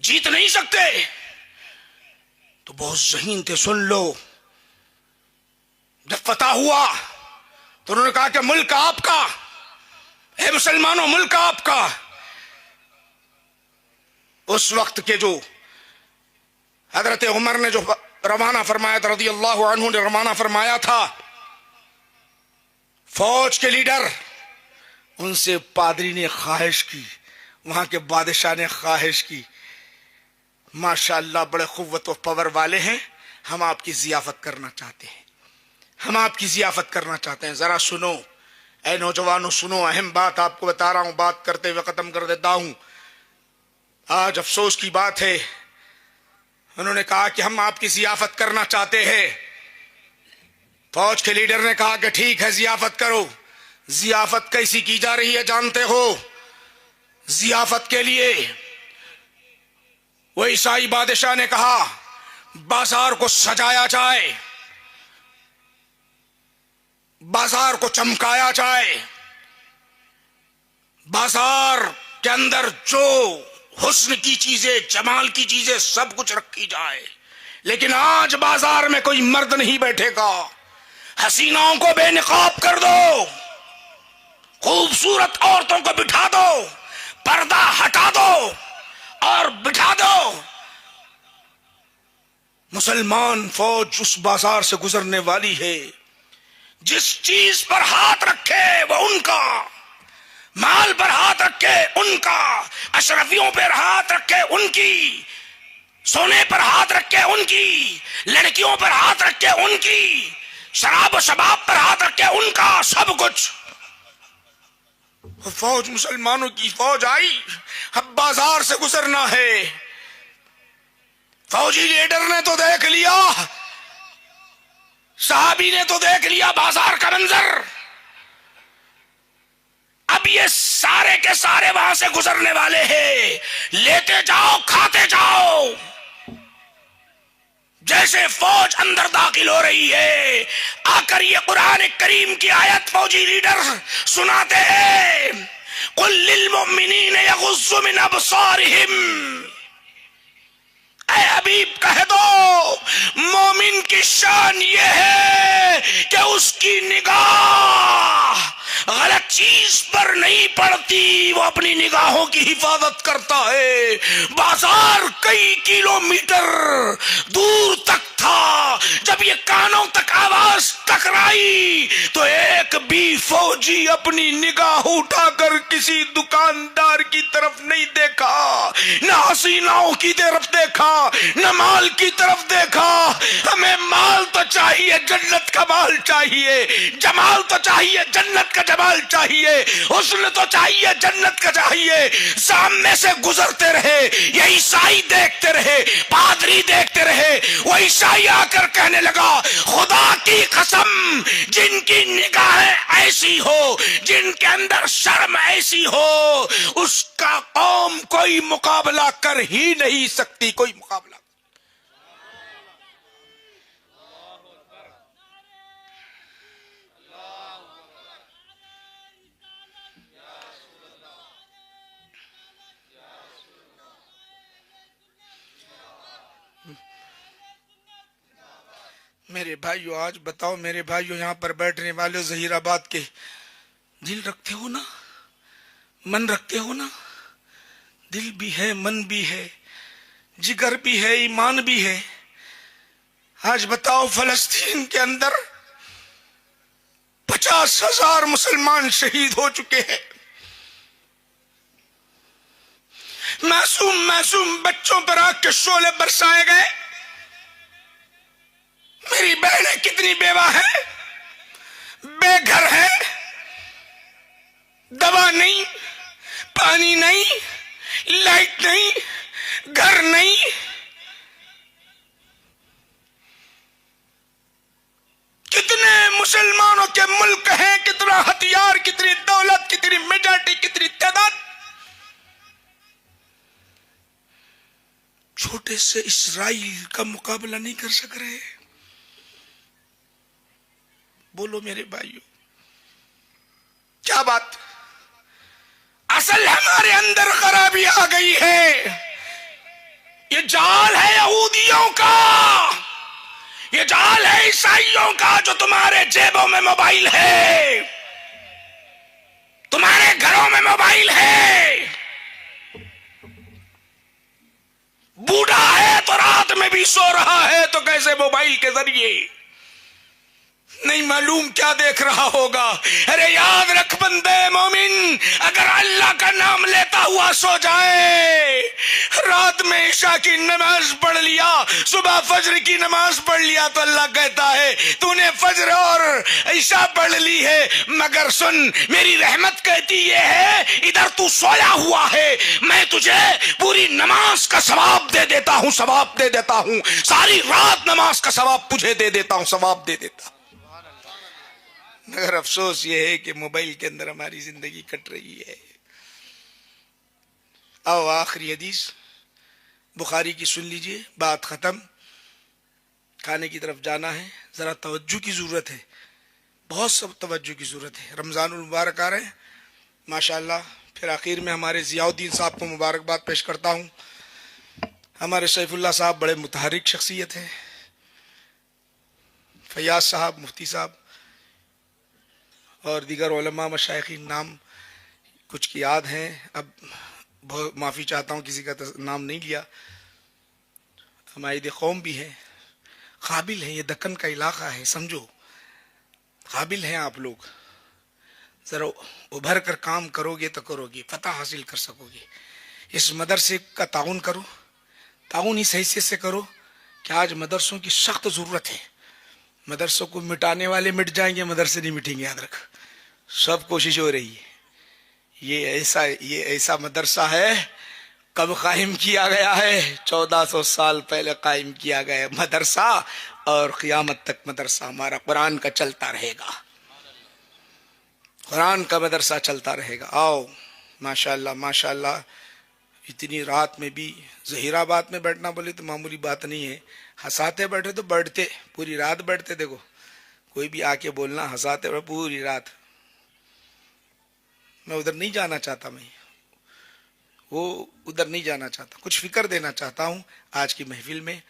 A: جیت نہیں سکتے. تو بہت ذہین تھے، سن لو. جب فتح ہوا تو انہوں نے کہا کہ ملک آپ کا، اے مسلمانوں ملک آپ کا. اس وقت کے جو حضرت عمر نے جو روانہ فرمایا تھا، رضی اللہ عنہ نے روانہ فرمایا تھا، فوج کے لیڈر، ان سے پادری نے خواہش کی، وہاں کے بادشاہ نے خواہش کی، ماشاءاللہ بڑے قوت و پاور والے ہیں، ہم آپ کی ضیافت کرنا چاہتے ہیں، ہم آپ کی ضیافت کرنا چاہتے ہیں. ذرا سنو اے نوجوانوں، سنو، اہم بات آپ کو بتا رہا ہوں، بات کرتے ہوئے ختم کر دیتا ہوں. آج افسوس کی بات ہے، انہوں نے کہا کہ ہم آپ کی ضیافت کرنا چاہتے ہیں. فوج کے لیڈر نے کہا کہ ٹھیک ہے ضیافت کرو. ضیافت کیسی کی جا رہی ہے جانتے ہو؟ ضیافت کے لیے وہ عیسائی بادشاہ نے کہا بازار کو سجایا جائے، بازار کو چمکایا جائے، بازار کے اندر جو حسن کی چیزیں، جمال کی چیزیں سب کچھ رکھی جائے. لیکن آج بازار میں کوئی مرد نہیں بیٹھے گا، حسیناؤں کو بے نقاب کر دو، خوبصورت عورتوں کو بٹھا دو، پردہ ہٹا دو اور بٹھا دو. مسلمان فوج اس بازار سے گزرنے والی ہے، جس چیز پر ہاتھ رکھے وہ ان کا، مال پر ہاتھ رکھے ان کا، اشرفیوں پر ہاتھ رکھے ان کی، سونے پر ہاتھ رکھے ان کی، لڑکیوں پر ہاتھ رکھے ان کی، شراب و شباب پر ہاتھ رکھے ان کا، سب کچھ. فوج، مسلمانوں کی فوج آئی، اب بازار سے گزرنا ہے. فوجی لیڈر نے تو دیکھ لیا، صحابی نے تو دیکھ لیا بازار کا منظر. اب یہ سارے کے سارے وہاں سے گزرنے والے ہیں، لیتے جاؤ کھاتے جاؤ. جیسے فوج اندر داخل ہو رہی ہے، آ کر یہ قرآن کریم کی آیت فوجی لیڈر سناتے ہیں، قل للمؤمنین یغضوا من ابصارہم. اے حبیب کہہ دو مومن کی شان یہ ہے کہ اس کی نگاہ غلط چیز پر نہیں پڑتی، وہ اپنی نگاہوں کی حفاظت کرتا ہے. بازار کئی کلومیٹر دور تک تھا، جب یہ کانوں تک آواز ٹکرائی تو ایک بھی فوجی اپنی نگاہ اٹھا کر کسی دکاندار کی طرف نہیں دیکھا، نہ حسیناؤں کی طرف دیکھا، نہ مال کی طرف دیکھا. ہمیں مال تو چاہیے، جنت کا مال چاہیے، جمال تو چاہیے، جنت کا جمال چاہیے، حسن تو چاہیے، جنت کا چاہیے. سامنے سے گزرتے رہے، یہ عیسائی دیکھتے رہے، پادری دیکھتے رہے. وہ عیسائی آ کر کہنے لگا خدا کی قسم جن کی نگاہیں ایسی ہو، جن کے اندر شرم ایسی ہو، اس کا قوم کوئی مقابلہ کر ہی نہیں سکتی، کوئی مقابلہ. میرے بھائیو آج بتاؤ، میرے بھائیو یہاں پر بیٹھنے والے ظہیر آباد کے، دل رکھتے ہو نا؟ من رکھتے ہو نا؟ دل بھی ہے، من بھی ہے، جگر بھی ہے، ایمان بھی ہے. آج بتاؤ فلسطین کے اندر 50,000 مسلمان شہید ہو چکے ہیں. معصوم بچوں پر آگ کے شعلے برسائے گئے. میری بہنیں کتنی بیوہ ہیں، بے گھر ہیں، دوا نہیں، پانی نہیں، لائٹ نہیں، گھر نہیں. کتنے مسلمانوں کے ملک ہیں، کتنا ہتھیار، کتنی دولت، کتنی میجارٹی، کتنی تعداد. چھوٹے سے اسرائیل کا مقابلہ نہیں کر سک رہے. بولو میرے بھائیو کیا بات؟ اصل ہمارے اندر خرابی آ گئی ہے. یہ جال ہے یہودیوں کا، یہ جال ہے عیسائیوں کا، جو تمہارے جیبوں میں موبائل ہے، تمہارے گھروں میں موبائل ہے. بوڑھا ہے تو رات میں بھی سو رہا ہے، تو کیسے موبائل کے ذریعے؟ نہیں معلوم کیا دیکھ رہا ہوگا. ارے یاد رکھ بندے مومن، اگر اللہ کا نام لیتا ہوا سو جائے، رات میں عشاء کی نماز پڑھ لیا، صبح فجر کی نماز پڑھ لیا، تو اللہ کہتا ہے تو نے فجر اور عشاء پڑھ لی ہے، مگر سن میری رحمت کہتی یہ ہے ادھر تو سویا ہوا ہے، میں تجھے پوری نماز کا ثواب دے دیتا ہوں، ثواب دے دیتا ہوں، ساری رات نماز کا ثواب تجھے دے دیتا ہوں، ثواب دے دیتا ہوں. مگر افسوس یہ ہے کہ موبائل کے اندر ہماری زندگی کٹ رہی ہے. آؤ آخری حدیث بخاری کی سن لیجئے، بات ختم. کھانے کی طرف جانا ہے، ذرا توجہ کی ضرورت ہے، بہت سب توجہ کی ضرورت ہے. رمضان المبارک آ رہے ہیں ماشاءاللہ. پھر آخر میں ہمارے ضیاء الدین صاحب کو مبارکباد پیش کرتا ہوں. ہمارے سیف اللہ صاحب بڑے متحرک شخصیت ہیں، فیاض صاحب، مفتی صاحب اور دیگر علماء مشائخین، نام کچھ کی یاد ہیں، اب بہت معافی چاہتا ہوں کسی کا نام نہیں لیا. ہمارے قوم بھی ہیں، قابل ہیں، یہ دکن کا علاقہ ہے، سمجھو قابل ہیں آپ لوگ. ذرا ابھر کر کام کرو گے تو کرو گے، فتح حاصل کر سکو گے۔ اس مدرسے کا تعاون کرو، تعاون اس حیثیت سے کرو کہ آج مدرسوں کی سخت ضرورت ہے۔ مدرسوں کو مٹانے والے مٹ جائیں گے، مدرسے نہیں مٹیں گے، یاد رکھ۔ سب کوشش ہو رہی ہے۔ یہ ایسا مدرسہ ہے، کب قائم کیا گیا ہے؟ 1400 سال پہلے قائم کیا گیا ہے مدرسہ، اور قیامت تک مدرسہ ہمارا قرآن کا چلتا رہے گا، قرآن کا مدرسہ چلتا رہے گا۔ آؤ ماشاءاللہ ماشاءاللہ، اتنی رات میں بھی ظہیر آباد میں بیٹھنا بولے تو معمولی بات نہیں ہے۔ ہنساتے بیٹھے تو بیٹھتے، پوری رات بیٹھتے، دیکھو کوئی بھی آ کے بولنا ہنساتے بیٹھے پوری رات۔ میں ادھر نہیں جانا چاہتا، میں وہ ادھر نہیں جانا چاہتا، کچھ فکر دینا چاہتا ہوں آج کی محفل میں،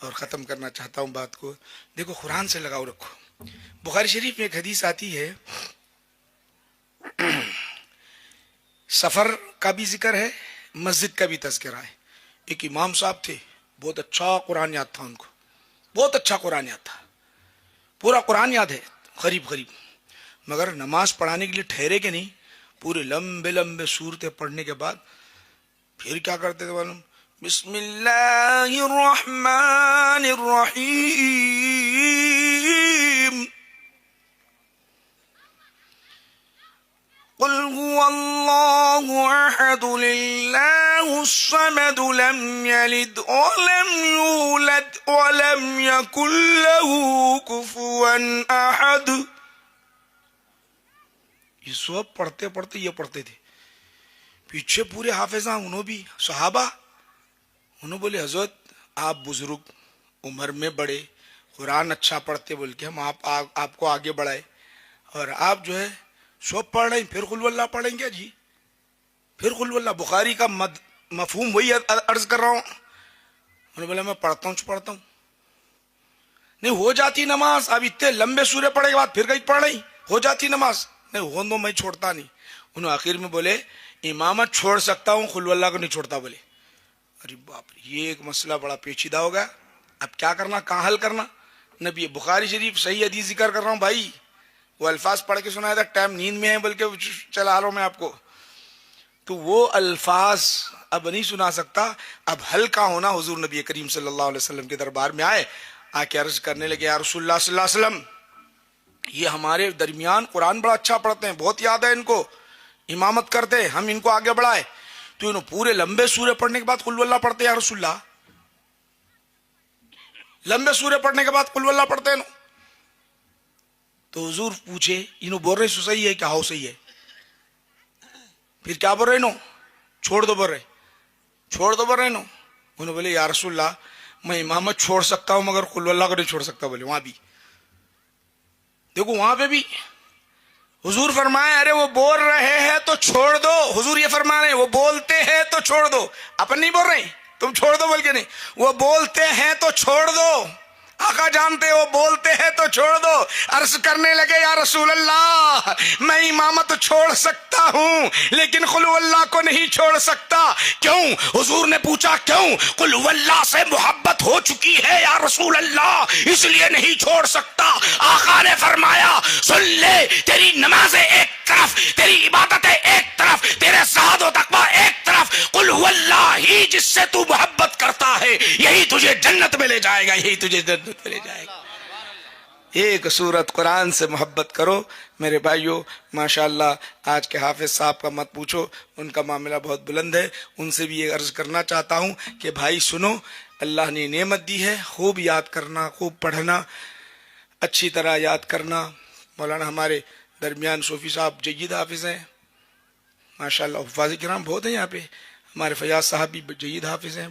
A: اور ختم کرنا چاہتا ہوں بات کو۔ دیکھو قرآن سے لگاؤ رکھو۔ بخاری شریف میں ایک حدیث آتی ہے، سفر کا بھی ذکر ہے، مسجد کا بھی تذکرہ ہے۔ ایک امام صاحب تھے، بہت اچھا قرآن یاد تھا ان کو، بہت اچھا قرآن یاد تھا، پورا قرآن یاد ہے قریب قریب، مگر نماز پڑھانے کے لیے ٹھہرے کہ نہیں، پورے لمبے لمبے سورتیں پڑھنے کے بعد پھر کیا کرتے تھے معلوم؟ بسم اللہ الرحمن الرحیم، قل هو اللہ احد للہ الصمد لم یلد ولم یولد ولم یکن لہ کفوا احد۔ یہ سب پڑھتے پڑھتے یہ پڑھتے تھے، پیچھے پورے حافظاں، انہوں بھی صحابہ، انہوں بولے حضرت آپ بزرگ عمر میں بڑے، قرآن اچھا پڑھتے بول کے ہم آپ کو آگے بڑھائے، اور آپ جو ہے سب پڑھ رہے ہیں، پھر قل واللہ پڑھیں گے جی؟ پھر قل واللہ بخاری کا مفہوم وہی عرض کر رہا ہوں۔ انہوں نے بولا میں پڑھتا ہوں نہیں ہو جاتی نماز، اب اتنے لمبے سورے پڑھے کے بعد پھر کہیں پڑھ رہی ہو جاتی نماز، نہیں ہو دو میں چھوڑتا نہیں۔ انہوں آخر میں بولے امامت چھوڑ سکتا ہوں، قل واللہ کو نہیں چھوڑتا۔ بولے ارے باپ رے، یہ ایک مسئلہ بڑا پیچیدہ ہو گیا، اب کیا کرنا، کہاں حل کرنا؟ نبی بخاری شریف صحیح حدیث ذکر کر رہا ہوں بھائی، وہ الفاظ پڑھ کے سنایا تھا، ٹائم نیند میں ہے بلکہ چلا رہا ہوں میں آپ کو، تو وہ الفاظ اب نہیں سنا سکتا۔ اب حل کا ہونا، حضور نبی کریم صلی اللہ علیہ وسلم کے دربار میں آئے، آ کے عرض کرنے لگے یا رسول اللہ صلی اللہ علیہ وسلم، یہ ہمارے درمیان قرآن بڑا اچھا پڑھتے ہیں، بہت یاد ہے ان کو، امامت کرتے، ہم ان کو آگے بڑھائے، تو انہوں پورے لمبے سورے پڑھنے کے بعد قل واللہ پڑھتے یا رسول اللہ، لمبے سورے پڑھنے کے بعد قل واللہ پڑھتے ہیں۔ تو حضور پوچھے انہوں بول رہے سو صحیح ہے کہ ہاؤ صحیح ہے؟ پھر کیا بول رہے نو؟ چھوڑ دو بول رہے، چھوڑ دو بول رہے نو؟ انہوں بولے یا رسول اللہ میں امامت چھوڑ سکتا ہوں مگر قل واللہ کو نہیں چھوڑ سکتا۔ بولے وہاں بھی دیکھو، وہاں پہ بھی حضور فرمائے ارے وہ بول رہے ہیں تو چھوڑ دو، حضور یہ فرما رہے ہیں وہ بولتے ہیں تو چھوڑ دو، اپن نہیں بول رہے ہیں تم چھوڑ دو بول کے نہیں، وہ بولتے ہیں تو چھوڑ دو، آقا جانتے وہ بولتے ہیں تو چھوڑ دو۔ عرض کرنے لگے یا رسول اللہ میں امامت چھوڑ سکتا ہوں لیکن قل واللہ کو نہیں چھوڑ سکتا، کیوں؟ حضور نے پوچھا کیوں؟ قل واللہ سے محبت ہو چکی ہے یا رسول اللہ اس لیے نہیں چھوڑ سکتا۔ آقا نے فرمایا سن لے، تیری نمازیں ایک طرف، تیری عبادتیں ایک طرف، تیرے زہد و تقویٰ ایک طرف، قل واللہ ہی جس سے تو محبت کرتا ہے یہی تجھے جنت میں لے جائے گا، یہی تجھے جنت میں لے جائے گا۔ ایک سورت قرآن سے محبت کرو میرے بھائیو۔ ماشاءاللہ آج کے حافظ صاحب کا مت پوچھو، ان کا معاملہ بہت بلند ہے، ان سے بھی یہ عرض کرنا چاہتا ہوں کہ بھائی سنو، اللہ نے نعمت دی ہے، خوب یاد کرنا، خوب پڑھنا، اچھی طرح یاد کرنا۔ مولانا ہمارے درمیان صوفی صاحب جید حافظ ہیں ماشاءاللہ، حفاظ کرام بہت ہیں یہاں پہ، ہمارے فیاض صاحب بھی جید حافظ ہیں،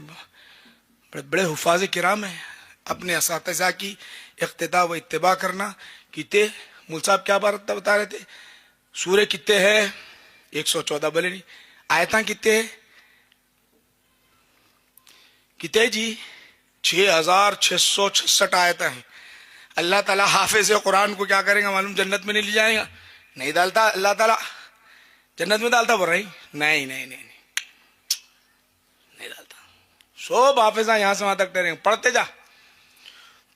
A: بڑے بڑے حفاظ کرام ہیں۔ اپنے اساتذہ کی اقتداء و اتباع کرنا۔ کتے مول صاحب کیا بات بتا رہے تھے؟ سورے کتے ہیں 114، بولے نہیں آیتاں کتے ہیں؟ کتے جی 6666 آیتاں ہیں۔ اللہ تعالیٰ حافظ قرآن کو کیا کریں گا معلوم؟ جنت میں نہیں لے جائے گا؟ نہیں ڈالتا اللہ تعالیٰ جنت میں، ڈالتا بول رہی نہیں نہیں نہیں نہیں ڈالتا، سب حافظاں یہاں سے وہاں تک ٹھہریں گے، پڑھتے جا۔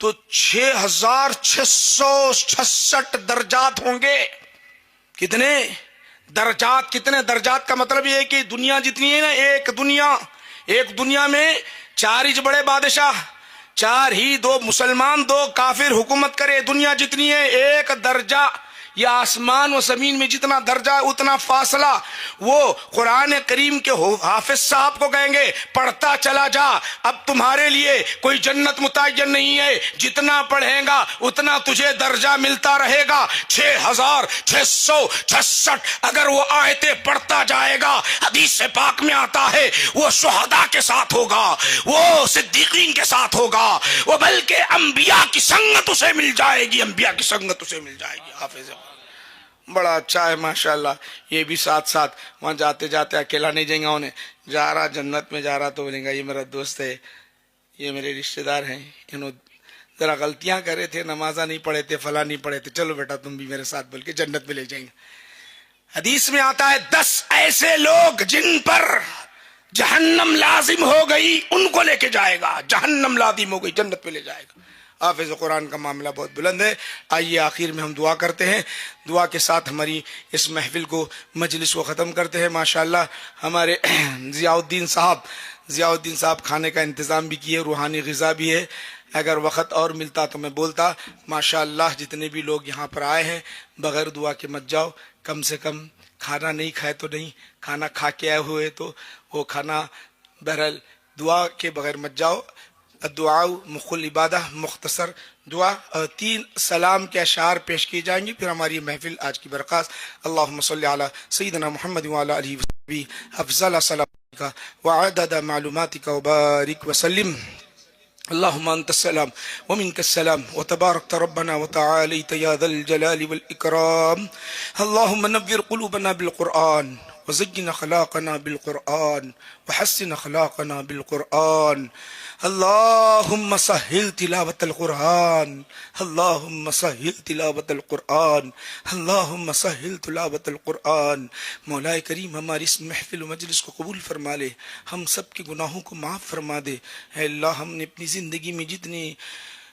A: تو 6666 درجات ہوں گے کتنے درجات، کتنے درجات کا مطلب یہ ہے کہ دنیا جتنی ہے نا، ایک دنیا میں 4 بڑے بادشاہ، 4 ہی 2 مسلمان 2 کافر حکومت کرے، دنیا جتنی ہے ایک درجہ، یا آسمان و زمین میں جتنا درجہ اتنا فاصلہ، وہ قرآن کریم کے حافظ صاحب کو کہیں گے پڑھتا چلا جا، اب تمہارے لیے کوئی جنت متعین نہیں ہے، جتنا پڑھیں گا اتنا تجھے درجہ ملتا رہے گا۔ 6666 اگر وہ آیتیں پڑھتا جائے گا، حدیث پاک میں آتا ہے وہ شہداء کے ساتھ ہوگا، وہ صدیقین کے ساتھ ہوگا، وہ بلکہ انبیاء کی سنگت اسے مل جائے گی، انبیاء کی سنگت اسے مل جائے گی۔ حافظ بڑا اچھا ہے ماشاءاللہ، یہ بھی ساتھ ساتھ وہاں جاتے جاتے اکیلا نہیں جائیں گا، انہیں جا رہا جنت میں جا رہا تو بولیں گا یہ میرا دوست ہے، یہ میرے رشتہ دار ہیں، انہوں ذرا غلطیاں کرے تھے، نمازہ نہیں پڑھے تھے، فلاں نہیں پڑھے تھے، چلو بیٹا تم بھی میرے ساتھ، بول کے جنت میں لے جائیں گے۔ حدیث میں آتا ہے 10 ایسے لوگ جن پر جہنم لازم ہو گئی ان کو لے کے جائے گا، جہنم لازم ہو گئی جنت پہ لے جائے گا۔ حافظ قرآن کا معاملہ بہت بلند ہے۔ آئیے آخر میں ہم دعا کرتے ہیں، دعا کے ساتھ ہماری اس محفل کو، مجلس کو ختم کرتے ہیں۔ ماشاءاللہ ہمارے ضیاء الدین صاحب کھانے کا انتظام بھی کیے، روحانی غذا بھی ہے، اگر وقت اور ملتا تو میں بولتا۔ ماشاءاللہ جتنے بھی لوگ یہاں پر آئے ہیں بغیر دعا کے مت جاؤ، کم سے کم کھانا نہیں کھائے تو نہیں، کھانا کھا کے آئے ہوئے تو وہ کھانا، بہرحال دعا کے بغیر مت جاؤ۔ الدعاء مخ العبادہ، مختصر دعا، 3 سلام کے اشعار پیش کیے جائیں گے، پھر ہماری محفل آج کی برخاست۔ اللہم صلی علی سیدنا محمد وعلی آلہ وصحبہ افضل صلاتک وعدد معلوماتک وبارک وسلم۔ اللہم انت السلام ومنک السلام وتبارکت ربنا وتعالیت یا ذا الجلال والاکرام۔ اللہم نور قلوبنا بالقرآن وزین اخلاقنا بالقرآن وحسن اخلاقنا بالقرآن۔ اللہم سہل تلاوت القرآن، اللہم سہل تلاوت القرآن، اللہم سہل تلاوت القرآن۔ مولا کریم ہماری اس محفل و مجلس کو قبول فرما لے، ہم سب کے گناہوں کو معاف فرما دے۔ اے اللہ ہم نے اپنی زندگی میں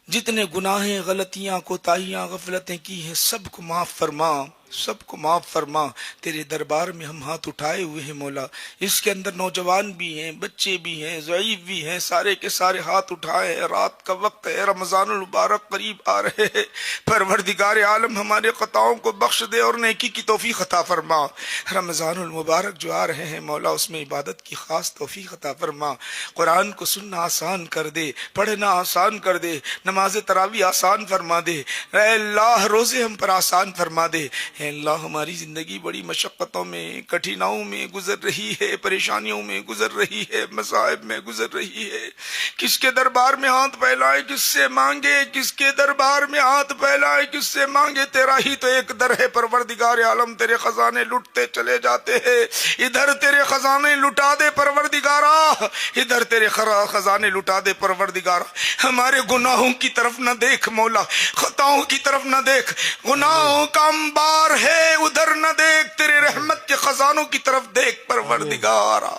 A: جتنے گناہیں، غلطیاں، کوتاہیاں، غفلتیں کی ہیں، سب کو معاف فرما، سب کو معاف فرما۔ تیرے دربار میں ہم ہاتھ اٹھائے ہوئے ہیں مولا، اس کے اندر نوجوان بھی ہیں، بچے بھی ہیں، ضعیف بھی ہیں، سارے کے سارے ہاتھ اٹھائے ہیں۔ رات کا وقت ہے، رمضان المبارک قریب آ رہے ہیں، پروردگار عالم ہمارے خطاؤں کو بخش دے اور نیکی کی توفیق عطا فرما۔ رمضان المبارک جو آ رہے ہیں مولا، اس میں عبادت کی خاص توفیق عطا فرما۔ قرآن کو سننا آسان کر دے، پڑھنا آسان کر دے، نماز تراویح آسان فرما دے۔ اے اللہ روزے ہم پر آسان فرما دے۔ اے اللہ ہماری زندگی بڑی مشقتوں میں، کٹھناؤں میں گزر رہی ہے، پریشانیوں میں گزر رہی ہے، مصائب میں گزر رہی ہے۔ کس کے دربار میں ہاتھ پھیلائے، کس سے مانگے، کس کے دربار میں ہاتھ پھیلائے، کس سے مانگے؟ تیرا ہی تو ایک در ہے پروردگار عالم، تیرے خزانے لٹتے چلے جاتے ہیں۔ ادھر تیرے خزانے لٹا دے پروردگارا، ادھر تیرے خزانے لٹا دے پروردگارا۔ ہمارے گناہوں کی طرف نہ دیکھ مولا، خطاؤں کی طرف نہ دیکھ، گناہوں کا انبار ہے ادھر نہ دیکھ، تیرے رحمت کے خزانوں کی طرف دیکھ پروردگارا،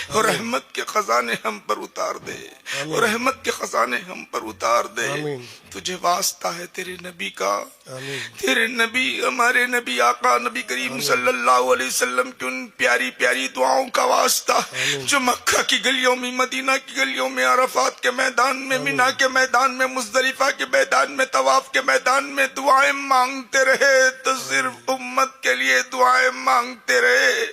A: اور رحمت کے خزانے ہم پر اتار دے، اور رحمت کے خزانے ہم پر اتار دے۔ تجھے واسطہ ہے تیرے نبی کا، تیرے نبی، ہمارے نبی آقا نبی کریم صلی اللہ علیہ وسلم کی ان پیاری پیاری دعاؤں کا واسطہ جو مکہ کی گلیوں میں، مدینہ کی گلیوں میں، عرفات کے میدان میں، مینا کے میدان میں، مزدلفہ کے میدان میں، طواف کے میدان میں دعائیں مانگتے رہے، تو صرف امت کے لیے دعائیں مانگتے رہے،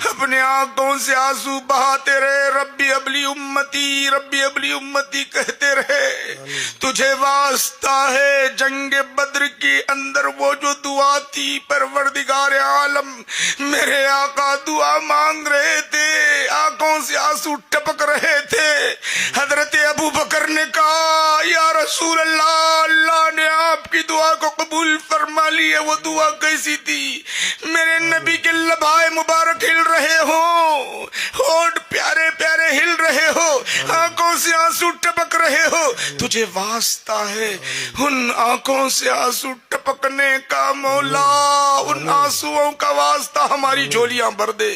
A: اپنے آنکھوں سے آنسو بہاتے رہے، ربی ابلی امتی، ربی ابلی امتی کہتے رہے۔ تجھے واسطہ ہے جنگ بدر کے اندر وہ جو دعا تھی، پروردگار عالم میرے آقا دعا مانگ رہے تھے، آنکھوں سے آنسو ٹپک رہے تھے، حضرت ابو بکر نے کہا یا رسول اللہ، اللہ نے آپ کی دعا کو قبول فرما لی ہے۔ وہ دعا کیسی تھی؟ میرے نبی کے لبائے مبارک ہل رہے ہوں، ہونٹ پیارے پیارے ہل رہے ہو، آنکھوں سے آنسو ٹپک رہے ہو تجھے واسطہ ہے ان آنکھوں سے آنسو ٹپکنے کا مولا، ان آنسوؤں کا واسطہ ہماری جھولیاں بھر دے۔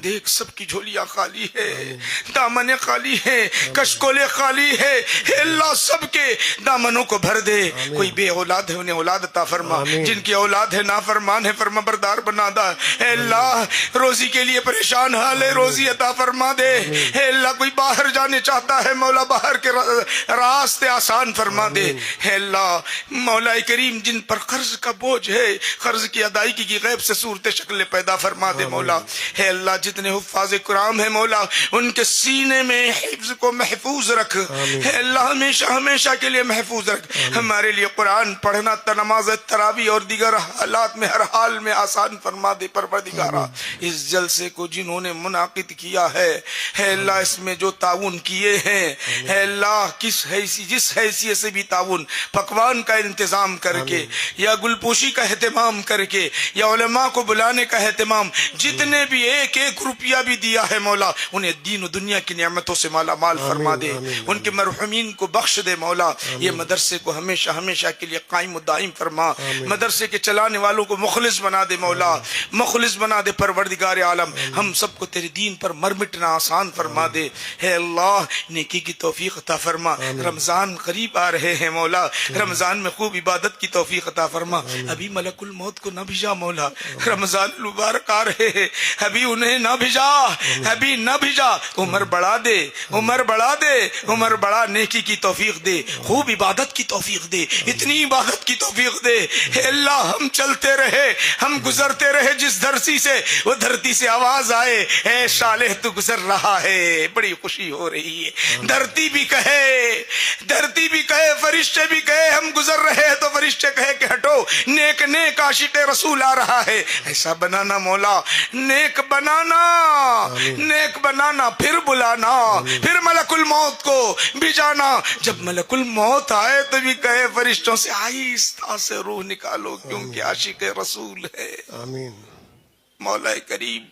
A: دیکھ سب کی جھولیاں خالی ہے، دامنیں خالی ہیں، کشکولیں خالی ہے، اے اللہ سب کے دامنوں کو بھر دے۔ کوئی بے اولاد ہے انہیں اولاد عطا فرما، جن کی اولاد ہے نافرمان ہے فرما بردار بنا دا۔ اے اللہ روزی کے لیے پریشان حال ہے، روزی عطا فرما دے۔ اے اللہ کوئی باہر جانے چاہتا ہے مولا باہر کے راستے آسان فرما دے۔ اے اللہ مولا کریم جن پر قرض کا بوجھ ہے قرض کی ادائیگی کی غیب سے صورت شکل پیدا فرما دے مولا۔ اے اللہ جتنے حفاظ کرام ہیں مولا ان کے سینے میں حفظ کو محفوظ رکھ، اے اللہ ہمیشہ ہمیشہ کے لیے محفوظ رکھ۔ ہمارے لیے قرآن پڑھنا نماز تراویح اور دیگر حالات میں ہر حال میں آسان فرما دے پروردگارا۔ اس جلسے کو جنہوں نے منعقد کیا ہے اے اللہ اس میں جو تعاون کیے ہیں اے اللہ جس حیثیت سے بھی تعاون، پکوان کا انتظام کر کے یا گلپوشی کا اہتمام کر کے یا علماء کو بلانے کا اہتمام، جتنے بھی ایک ایک روپیہ بھی دیا ہے مولا انہیں دین و دنیا کی نعمتوں سے مالا مال فرما دے، ان کے مرحومین کو بخش دے مولا۔ یہ مدرسے کو ہمیشہ ہمیشہ کے لیے قائم و دائم فرما، مدرسے کے چلانے والوں کو مخلص بنا دے مولا، مخلص بنا دے پروردگار عالم۔ ہم سب کو تیرے دین پر مر مٹنا آسان فرما دے۔ اے اللہ نیکی کی توفیق عطا فرما۔ رمضان قریب آ رہے ہیں مولا، رمضان میں خوب عبادت کی توفیق عطا فرما۔ ابھی ملک الموت کو نہ بھیجا مولا، رمضان المبارک آ رہے ہیں، ابھی انہیں نہ بھیجا، ابھی نہ بھیجا۔ عمر بڑھا دے، عمر بڑھا دے، عمر بڑھا، نیکی کی توفیق دے، خوب عبادت کی توفیق دے، اتنی عبادت کی توفیق دے۔ اے اللہ ہم چلتے رہے، ہم گزرتے رہے جس دھرتی سے، وہ دھرتی سے آواز آئے اے صالح تو گزر رہا ہے، بڑی خوشی ہو رہی ہے۔ دھرتی بھی کہے، دھرتی بھی کہے، فرشتے بھی کہے ہم گزر رہے ہیں تو فرشتے کہے کہ ہٹو نیک نیک عاشق رسول آ رہا ہے۔ ایسا بنانا مولا، نیک بنانا، نیک بنانا، پھر بلانا، پھر ملک الموت کو بھی جانا۔ جب ملک الموت آئے تو بھی کہے فرشتوں سے آہستہ سے روح نکالو کیونکہ عاشق رسول ہے۔
B: آمین۔
A: مولا کریم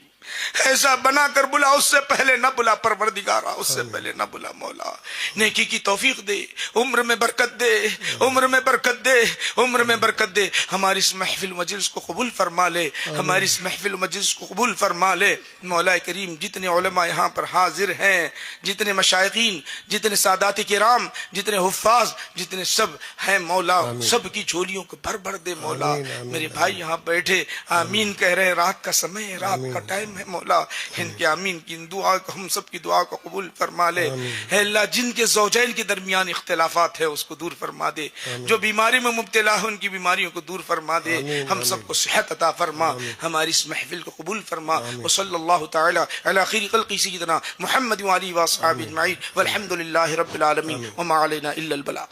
A: ایسا بنا کر بلا، اس سے پہلے نہ بلا پروردگارا، اس سے پہلے نہ بلا مولا۔ نیکی کی توفیق دے، عمر میں برکت دے، عمر میں برکت دے، عمر میں برکت دے۔ ہماری اس محفل مجلس کو قبول فرما لے، ہماری اس محفل مجلس کو قبول فرما لے مولا کریم۔ جتنے علماء یہاں پر حاضر ہیں، جتنے مشائقین، جتنے سادات کرام، جتنے حفاظ، جتنے سب ہیں مولا، سب کی جھولیوں کو بھر بھر دے مولا۔ میرے بھائی یہاں بیٹھے آمین کہہ رہے ہیں، رات کا سمے ہے، رات کا ٹائم ہے مولا، ان کے آمین کی دعا کو، ہم سب کی دعا کو قبول فرما لے۔ اے اللہ جن کے زوجین کے درمیان اختلافات ہے اس کو دور فرما دے، جو بیماری میں مبتلا ہے ان کی بیماریوں کو دور فرما دے، ہم سب کو صحت عطا فرما، ہماری اس محفل کو قبول فرما۔ وصلی اللہ تعالی علی خیر خلق سیدنا محمد وعلی واصحابہ اجمعین والحمد للہ رب العالمین وما علینا الا البلاغ۔